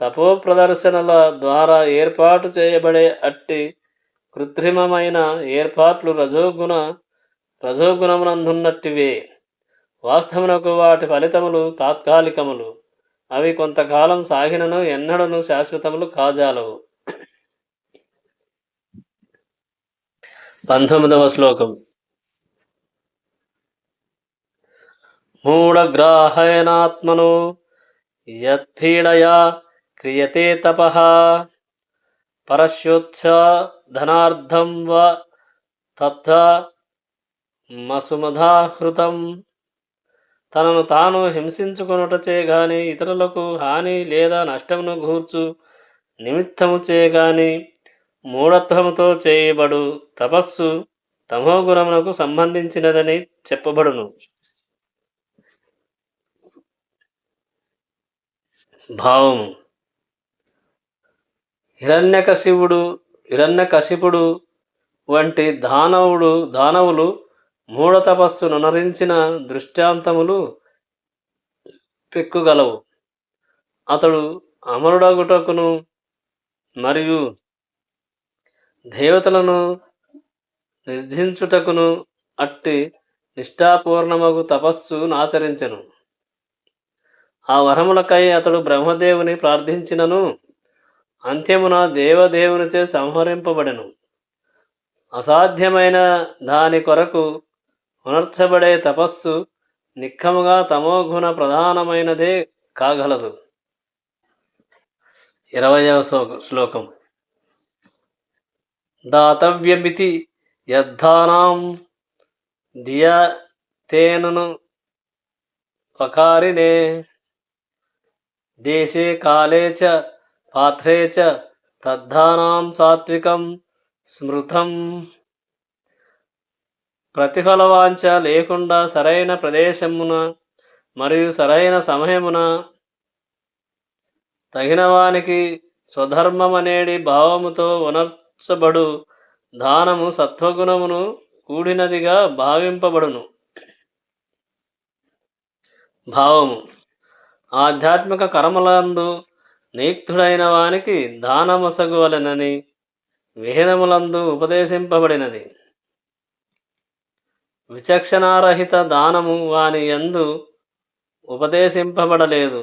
తపో ప్రదర్శనల ద్వారా ఏర్పాటు చేయబడే అట్టి కృత్రిమమైన ఏర్పాట్లు రజోగుణమునందున్నట్టివే. వాస్తవమునకు వాటి ఫలితములు తాత్కాలికములు. అవి కొంతకాలం సాగినను ఎన్నడను శాశ్వతములు కాజాలవు. 19వ శ్లోకం. మూఢగ్రాహేణాత్మనో యత్పీడయా క్రియతే తపః పరస్యోత్సాధనార్థం వా తత్థా మసుమధాహృతం. తనను తాను హింసించుకొనుటచే గాని ఇతరులకు హాని లేదా నష్టమును గూర్చు నిమిత్తముచే గాని మూఢత్వముతో చేయబడు తపస్సు తమోగుణమునకు సంబంధించినదని చెప్పబడును. భావము. హిరణ్యకశిపుడు వంటి దానవులు మూఢ తపస్సు నునరించిన దృష్టాంతములు పెక్కుగలవు. అతడు అమరుడగుటకును మరియు దేవతలను నిర్జించుటకును అట్టి నిష్ఠాపూర్ణమగు తపస్సు నాచరించెను. ఆ వరములకై అతడు బ్రహ్మదేవుని ప్రార్థించినను అంత్యమున దేవదేవునిచే సంహరింపబడెను. అసాధ్యమైన దాని కొరకు ఉనర్చబడే తపస్సు నిక్కముగా తమోగుణ ప్రధానమైనదే కాగలదు. 20వ శ్లోకం. దాతవ్యమితి యద్ధానాం దియతేనను పకారినే దేశే కాలే చ పాత్రే చ తద్ధానాం సాత్వికం స్మృతం. ప్రతిఫల వాంఛ లేకుండా సరైన ప్రదేశమున మరియు సరైన సమయమున తగినవానికి స్వధర్మమనేడి భావముతో ఉనర్చబడు దానము సత్వగుణమును కూడినదిగా భావింపబడును. భావము ఆధ్యాత్మిక కర్మలందు నియుక్తుడైన వానికి దానమొసగువలెనని వేదములందు ఉపదేశింపబడినది. విచక్షణారహిత దానము వాని యందు ఉపదేశింపబడలేదు.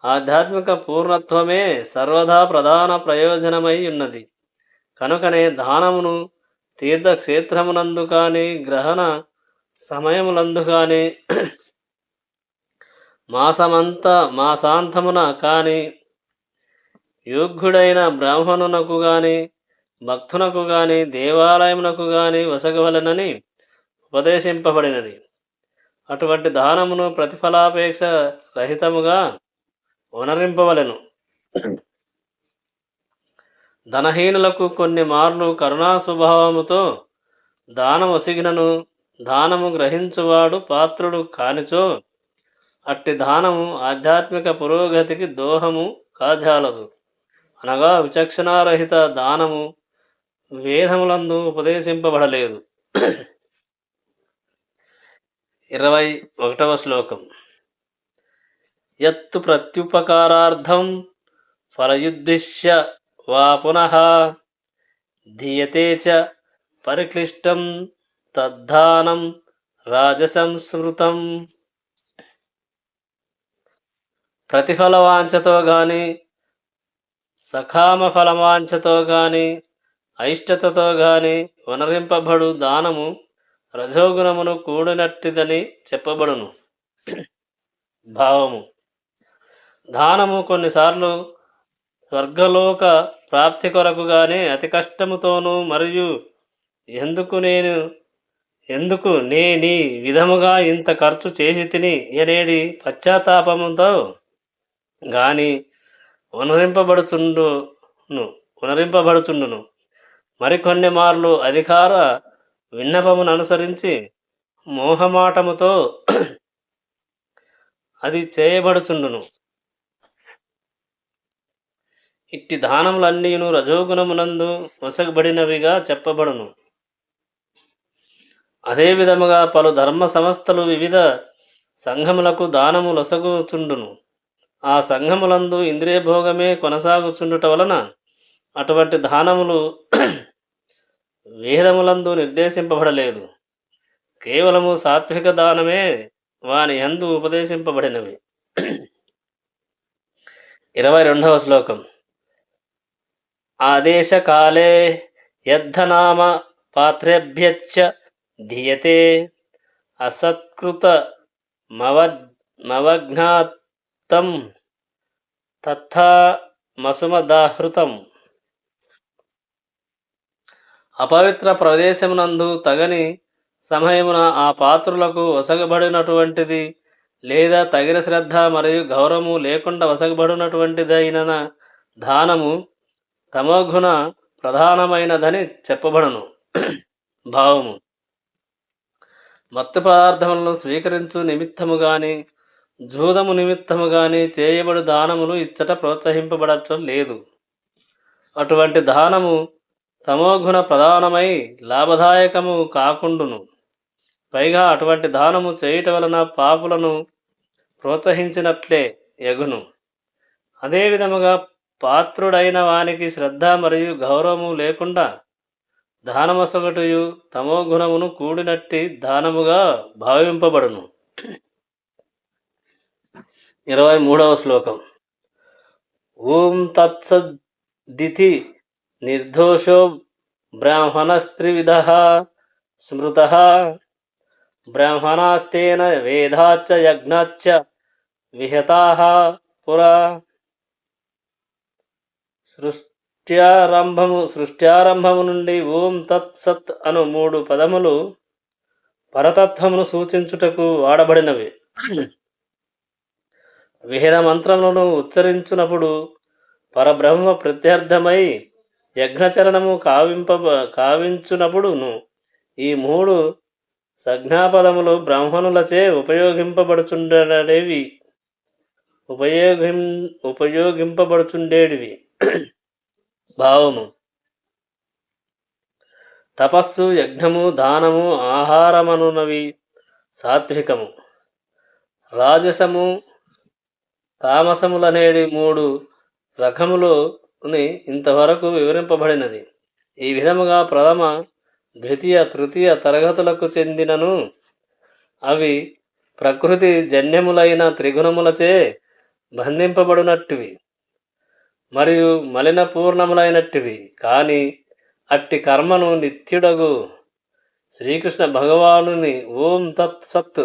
ఆధ్యాత్మిక పూర్ణత్వమే సర్వదా ప్రధాన ప్రయోజనమై ఉన్నది. కనుకనే దానమును తీర్థక్షేత్రమునందు కానీ గ్రహణ సమయములందు కానీ మాసాంతమున కానీ యోగ్యుడైన బ్రాహ్మణునకు గాని భక్తునకు గాని దేవాలయమునకు గాని వసగవలెనని ఉపదేశింపబడినది. అటువంటి దానమును ప్రతిఫలాపేక్ష రహితముగా వనరింపవలెను. ధనహీనులకు కొన్ని మార్లు కరుణా స్వభావముతో దానమొసిగినను దానము గ్రహించువాడు పాత్రుడు కానిచో అట్టి దానము ఆధ్యాత్మిక పురోగతికి దోహము కాజాలదు. అనగా విచక్షణారహిత దానము వేదములందు ఉపదేశింపబడలేదు. 21వ శ్లోకం. యత్తు ప్రత్యుపకారార్థం ఫలయుద్దిశ్య వా పునః ధీయతే చ పరిక్లిష్టం తద్దానం రాజసంస్మృతం. ప్రతిఫల వాంఛతో గాని సకామ ఫలవాంఛతో గాని అయిష్టతతో గాని వనరింపబడు దానము రజోగుణమును కూడినట్టిదని చెప్పబడును. భావము దానము కొన్నిసార్లు స్వర్గలోక ప్రాప్తి కొరకు గాని అతి కష్టముతోనూ మరియు ఎందుకు నేనీ విధముగా ఇంత ఖర్చు చేసి తిని ఎనేడి పశ్చాత్తాపముతో గాని ఉనరింపబడుచుండును. మరికొన్ని మార్లు అధికార విన్నపమును అనుసరించి మోహమాటముతో అది చేయబడుచుండును. ఇట్టి దానములన్నీను రజోగుణమునందు వసగబడినవిగా చెప్పబడును. అదే విధముగా పలు ధర్మ సంస్థలు వివిధ సంఘములకు దానము లొసగుచుండును. ఆ సంఘములందు ఇంద్రియభోగమే కొనసాగుచుండుట వలన అటువంటి దానములు వేదములందు నిర్దేశింపబడలేదు. కేవలము సాత్విక దానమే వాని యందు ఉపదేశింపబడినవి. 22వ శ్లోకం. ఆదేశకాలే యద్ధనామ పాత్రేభ్యశ్చ ధీయతే అసత్కృతమవజ్ఞాతం తథా మసుమదాహృతం. అపవిత్ర ప్రదేశమునందు తగని సమయమున ఆ పాత్రులకు వసగబడినటువంటిది లేదా తగిన శ్రద్ధ మరియు గౌరవము లేకుండా వసగబడినటువంటిదైన దానము తమోగుణ ప్రధానమైనదని చెప్పబడును. భావము మత్తు పదార్థములను స్వీకరించు నిమిత్తము గాని జూదము నిమిత్తము గాని చేయబడు దానములు ఇచ్చట ప్రోత్సహింపబడటం లేదు. అటువంటి దానము తమోగుణ ప్రధానమై లాభదాయకము కాకుండును. పైగా అటువంటి దానము చేయుట వలన పాపులను ప్రోత్సహించినట్లే యగును. అదేవిధముగా పాత్రుడైన వానికి శ్రద్ధ మరియు గౌరవము లేకుండా దానమొసగటయు తమోగుణమును కూడినట్టి దానముగా భావింపబడును. 23వ శ్లోకం. ఓం తత్సదితి నిర్దోషో బ్రాహ్మణస్త్రివిధః స్మృతః బ్రాహ్మణాస్తేన వేదాచ్చ యజ్ఞాచ్చ విహతాః పురా. సృష్ట్యారంభము నుండి ఓం తత్సత్ అను 3 పదములు పరతత్వమును సూచించుటకు వాడబడినవి. వేద మంత్రములను ఉచ్చరించునప్పుడు పరబ్రహ్మ ప్రత్యర్థమై యజ్ఞచరణము కావించునప్పుడును ఈ మూడు సంజ్ఞాపదములు బ్రాహ్మణులచే ఉపయోగిం ఉపయోగింపబడుచుండేటివి. భావము: తపస్సు, యజ్ఞము, దానము, ఆహారమనునవి సాత్వికము. రాజసము, తామసములనేవి మూడు రకములుని ఇంతవరకు వివరింపబడినది. ఈ విధముగా ప్రథమ, ద్వితీయ, తృతీయ తరగతులకు చెందినను అవి ప్రకృతి జన్యములైన త్రిగుణములచే బంధింపబడినట్టివి మరియు మలిన పూర్ణములైనట్టివి. కానీ అట్టి కర్మను నిత్యుడగు శ్రీకృష్ణ భగవానుని ఓం తత్ సత్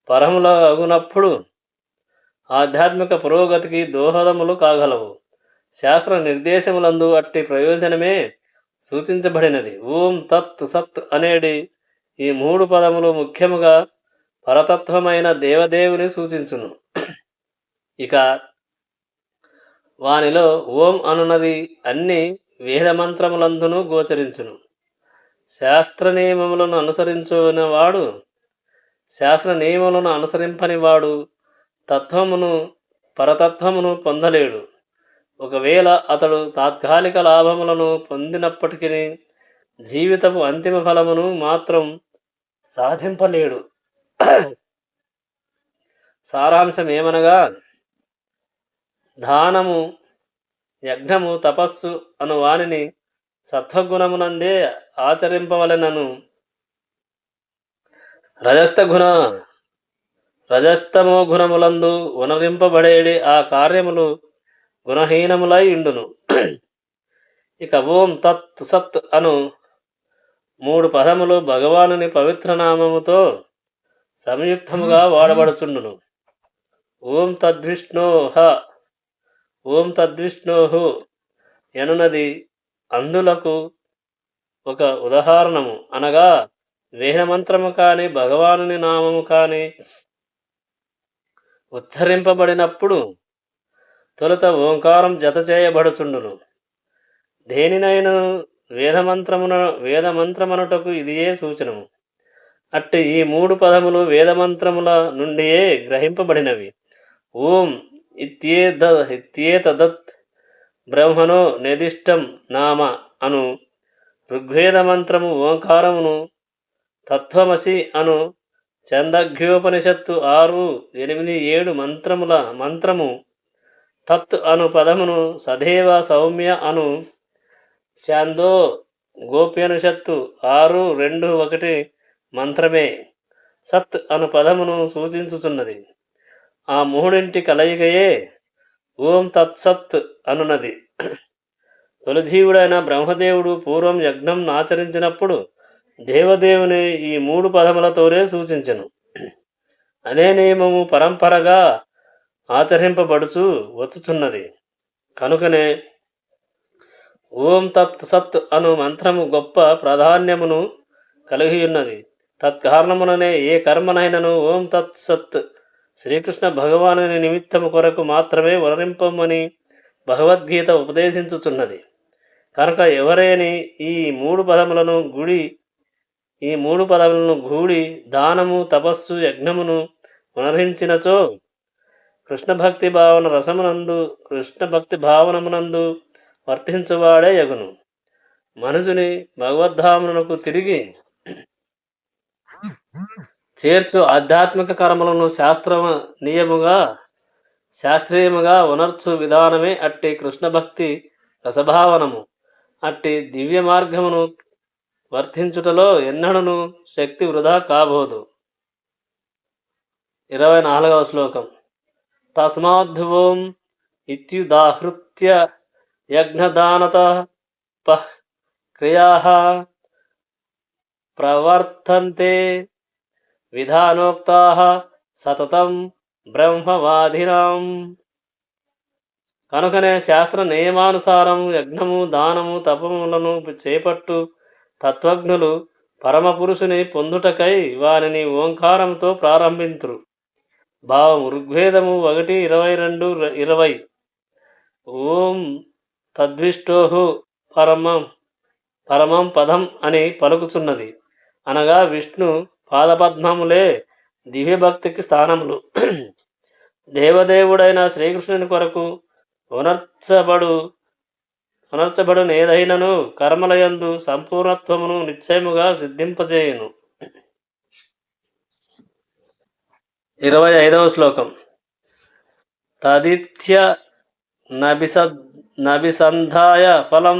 పరములగునప్పుడు ఆధ్యాత్మిక పురోగతికి దోహదములు కాగలవు. శాస్త్ర నిర్దేశములందు అట్టి ప్రయోజనమే సూచించబడినది. ఓం తత్ సత్ అనేడి ఈ మూడు పదములు ముఖ్యముగా పరతత్వమైన దేవదేవుని సూచించును. ఇక వానిలో ఓం అనున్నది అన్ని వేదమంత్రములందును గోచరించును. శాస్త్ర నియమములను అనుసరింపని వాడు పరతత్వమును పొందలేడు. ఒకవేళ అతడు తాత్కాలిక లాభములను పొందినప్పటికీ జీవితపు అంతిమ ఫలమును మాత్రం సాధింపలేడు. సారాంశమేమనగా, దానము, యజ్ఞము, తపస్సు అను వానిని సత్వగుణమునందే ఆచరింపవలెనను. రజస్తమో గుణములందు ఉనరింపబడేడి ఆ కార్యములు గుణహీనములై ఉండును. ఇక ఓం తత్ సత్ అను మూడు పదములు భగవానుని పవిత్రనామముతో సంయుక్తముగా వాడబడుచుండును. ఓం తద్విష్ణోహు ఎనున్నది అందులకు ఒక ఉదాహరణము. అనగా వేదమంత్రము కాని భగవానుని నామము కాని ఉచ్చరింపబడినప్పుడు తొలుత ఓంకారం జత చేయబడుచుండును. దేనినైనా వేదమంత్రమనుటకు ఇదియే సూచనము. అట్టి ఈ మూడు పదములు వేదమంత్రముల నుండియే గ్రహింపబడినవి. ఓం ఇత్యేతదత్ బ్రహ్మణో నిర్దిష్టం నామ అను ఋగ్వేద మంత్రము ఓంకారమును, తత్వమసి అను ఛందోగ్యోపనిషత్తు 6, 8, 7 మంత్రము, తత్ అను పదమును సదేవ సౌమ్య అను ఛందోగ్యోపనిషత్తు 6, 2, 1 మంత్రమే సత్ అను పదమును సూచించుచున్నది. ఆ మూడింటి కలయికయే ఓం తత్సత్ అనున్నది. తొలిజీవుడైన బ్రహ్మదేవుడు పూర్వం యజ్ఞం ఆచరించినప్పుడు దేవదేవుని ఈ మూడు పదములతోనే సూచించెను. అదే నియమము పరంపరగా ఆచరింపబడుచు వచ్చుచున్నది. కనుకనే ఓం తత్ సత్ అను మంత్రము గొప్ప ప్రాధాన్యమును కలిగి ఉన్నది. తత్కారణముననే ఏ కర్మనైనను ఓం తత్ సత్ శ్రీకృష్ణ భగవానుని నిమిత్తము కొరకు మాత్రమే వరింపమని భగవద్గీత ఉపదేశించుచున్నది. కనుక ఎవరైనా ఈ మూడు పదములను గూడి దానము, తపస్సు, యజ్ఞమును పునరించినచో కృష్ణ భక్తి భావనమునందు వర్తించువాడే యగును. మనుజుని భగవద్ధామునకు తిరిగి చేర్చు ఆధ్యాత్మిక కర్మలను శాస్త్రీయముగా ఉనర్చు విధానమే అట్టి కృష్ణ భక్తి రసభావనము. అట్టి దివ్య మార్గమును వర్తించుటలో ఎన్నడను శక్తి వృధా కాబోదు. 24వ శ్లోకం. తస్మాద్భువం ఇత్యుదాహృత్య యజ్ఞదానతపః క్రియాః ప్రవర్తంతే విధానోక్తాః సతతం బ్రహ్మవాదినాం. కనుకనే శాస్త్ర నియమానుసారం యజ్ఞము, దానము, తపములను చేపట్టు తత్వజ్ఞులు పరమపురుషుని పొందుటకై వానిని ఓంకారంతో ప్రారంభింతురు. భావము: ఋగ్వేదము 1:22-20 ఓం తద్విష్టోహు పరమం పదం అని పలుకుచున్నది. అనగా విష్ణు పాదపద్మములే దివ్యభక్తికి స్థానములు. దేవదేవుడైన శ్రీకృష్ణుని కొరకు ఉనర్చబడు ఏదైనను కర్మలయందు సంపూర్ణత్వమును నిశ్చయముగా సిద్ధింపజేయును. 25వ శ్లోకం. తదిత్య నభిసంధాయ ఫలం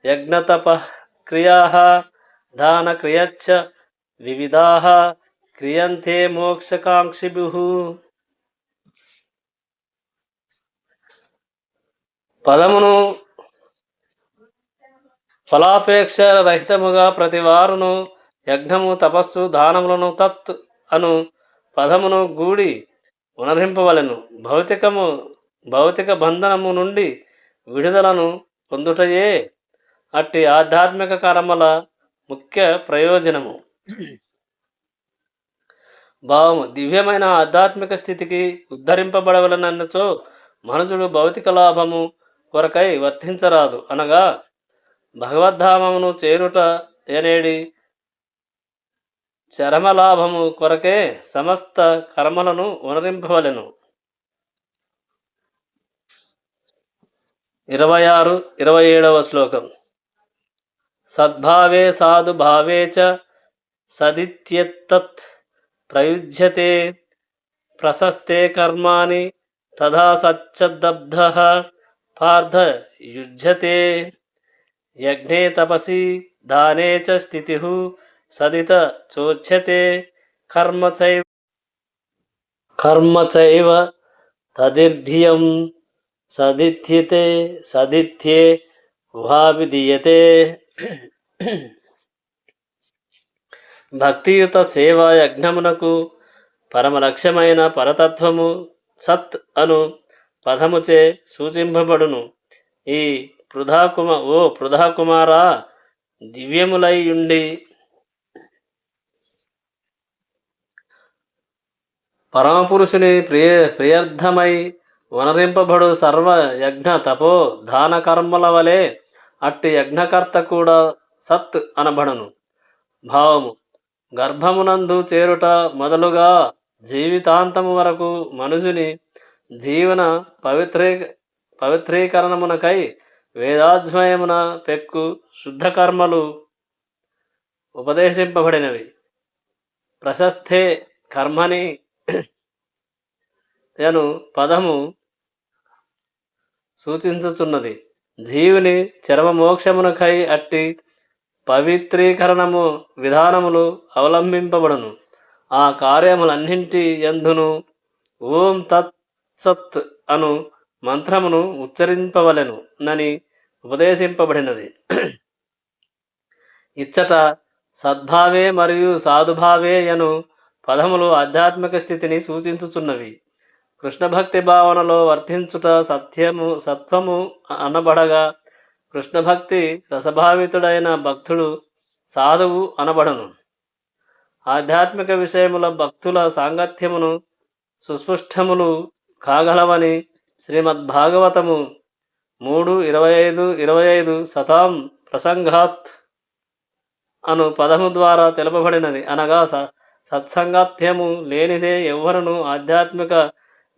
యజ్ఞతపః క్రియాః దానక్రియశ్చ వివిధాః క్రియంతే మోక్షకాంక్షిభిః. పదమును ఫలాపేక్ష రహితముగా ప్రతివారును యజ్ఞము తపస్సు దానములను తత్ అను పదమును గూడి ఉనరింపవలెను. భౌతిక బంధనము నుండి విడుదలను పొందుటయే అట్టి ఆధ్యాత్మిక కర్మల ముఖ్య ప్రయోజనము. భావము. దివ్యమైన ఆధ్యాత్మిక స్థితికి ఉద్ధరింపబడవలనన్నచో మనుషుడు భౌతిక లాభము కొరకై వర్తించరాదు. అనగా భగవద్ధామమును చేరుట ఎనేడి చరమలాభము కొరకే సమస్త కర్మలను ఉనరింపవలెను. 26, 27వ శ్లోకం. సద్భావే సాధుభావే చ సదిత్యేతత్ ప్రయుజ్యతే ప్రశస్తే కర్మాణి తథా సచ్చదబ్ధః పార్థ యుజ్యతే యజ్ఞే తపసి దానే చ స్థితిః సదిత చోచ్యతే కర్మ చైవ తదిర్ధియం సదిత్యే ఉహావిధీయతే. భక్తియుత సేవ యజ్ఞమునకు పరమలక్ష్యమైన పరతత్వము సత్ అను పదముచే సూచింపబడును. ఈ పృథాకుమారా, దివ్యములైయుండి పరమపురుషుని ప్రియర్థమై వనరింపబడు సర్వ యజ్ఞ తపో దాన కర్మల వలె అట్టి యజ్ఞకర్త కూడా సత్ అనబడును. భావము. గర్భమునందు చేరుట మొదలుగా జీవితాంతము వరకు మనుషుని జీవన పవిత్రీకరణమునకై వేదాధ్యయమున పెక్కు శుద్ధ కర్మలు ఉపదేశింపబడినవి. ప్రశస్తే కర్మని యను పదము సూచించుచున్నది. జీవుని చరమమోక్షమునకై అట్టి పవిత్రీకరణము విధానములు అవలంబింపబడును. ఆ కార్యములన్నింటి యందును ఓం తత్ సత్ అను మంత్రమును ఉచ్చరింపవలెను నని ఉపదేశింపబడినది. ఇచ్చట సద్భావే మరియు సాధుభావే యను పదములు ఆధ్యాత్మిక స్థితిని సూచించుచున్నవి. కృష్ణభక్తి భావనలో వర్తించుట సత్వము అనబడగా, కృష్ణభక్తి రసభావితుడైన భక్తుడు సాధువు అనబడను. ఆధ్యాత్మిక విషయముల భక్తుల సాంగత్యమును సుస్పష్టములు కాగలవని శ్రీమద్భాగవతము 3:25 సతాం ప్రసంగాత్ అను పదము ద్వారా తెలుపబడినది. అనగా సత్సంగత్యము లేనిదే ఎవ్వరును ఆధ్యాత్మిక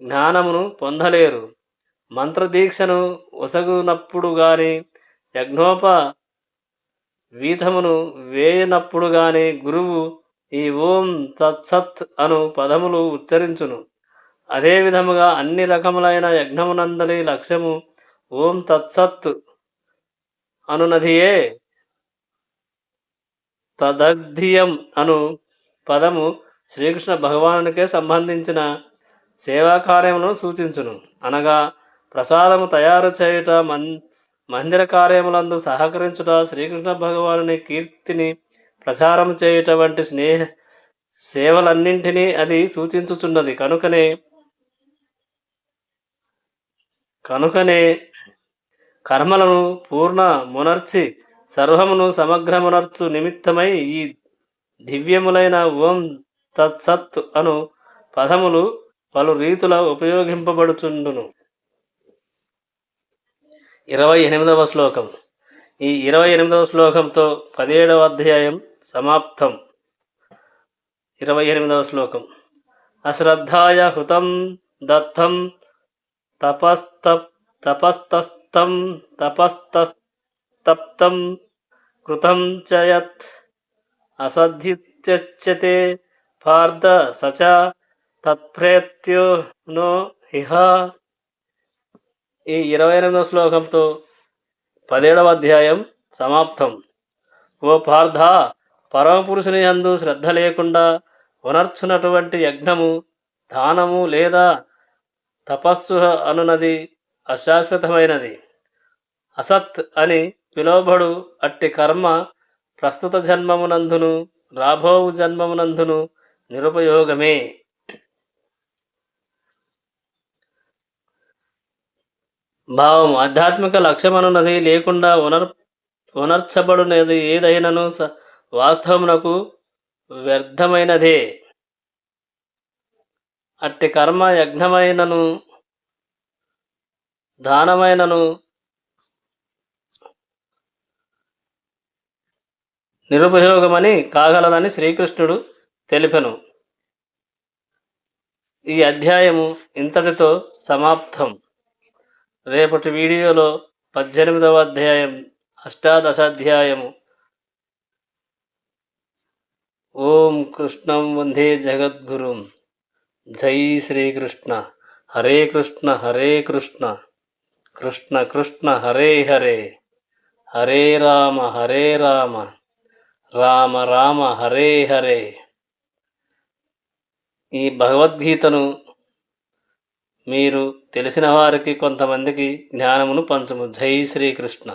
జ్ఞానమును పొందలేరు. మంత్రదీక్షను ఒసగునప్పుడు గాని యజ్ఞోపవీతమును వేయనప్పుడు గాని గురువు ఈ ఓం తత్సత్ అను పదములు ఉచ్చరించును. అదే విధముగా అన్ని రకములైన యజ్ఞమునందలి లక్ష్యము ఓం తత్సత్ అనునదియే. తదగ్ధియం అను పదము శ్రీకృష్ణ భగవానునికే సంబంధించిన సేవా కార్యమును సూచించును. అనగా ప్రసాదము తయారు చేయుట, మందిర కార్యములందు సహకరించుట, శ్రీకృష్ణ భగవానుని కీర్తిని ప్రచారం చేయుట వంటి సేవలన్నింటినీ అది సూచించుచున్నది. కనుకనే కర్మలను పూర్ణమునర్చి సర్వమును సమగ్రమునర్చు నిమిత్తమై ఈ దివ్యములైన ఓం తత్సత్ అను పదములు పలు రీతుల ఉపయోగింపబడుచుండును. 28వ శ్లోకం. ఈ 28వ శ్లోకంతో 17వ అధ్యాయం సమాప్తం. 28వ శ్లోకం. అశ్రద్ధాయ హుతం దత్తం తపస్తప్తం తపస్తప్తం కృతం చ యత్ అసద్యుచ్యతే పార్థ సచ తత్ప్రేత్యో నో ఇహ. ఈ 28వ శ్లోకంతో 17వ అధ్యాయం సమాప్తం. ఓ పార్థ, పరమపురుషుని యందు శ్రద్ధ లేకుండా ఉనర్చునటువంటి యజ్ఞము, దానము లేదా తపస్సు అనునది అశాశ్వతమైనది. అసత్ అని పిలువబడు అట్టి కర్మ ప్రస్తుత జన్మమునందును రాబోవు జన్మమునందును నిరుపయోగమే. భావం. ఆధ్యాత్మిక లక్ష్యమనున్నది లేకుండా ఉనర్చబడునది ఏదైనను వాస్తవమునకు వ్యర్థమైనదే. అట్టి కర్మ యజ్ఞమైనను దానమైనను నిరుపయోగమని కాగలదని శ్రీకృష్ణుడు తెలిపెను. ఈ అధ్యాయము ఇంతటితో సమాప్తం. రేపటి వీడియోలో 18వ అధ్యాయం, అష్టాదశాధ్యాయము. ఓం కృష్ణం వందే జగద్గురుం. జై శ్రీకృష్ణ. హరే కృష్ణ హరే కృష్ణ, కృష్ణ కృష్ణ హరే హరే, హరే రామ రామ రామ హరే హరే. ఈ భగవద్గీతను మీరు తెలిసిన వారికి కొంతమందికి జ్ఞానమును పంచుము. జై శ్రీకృష్ణ.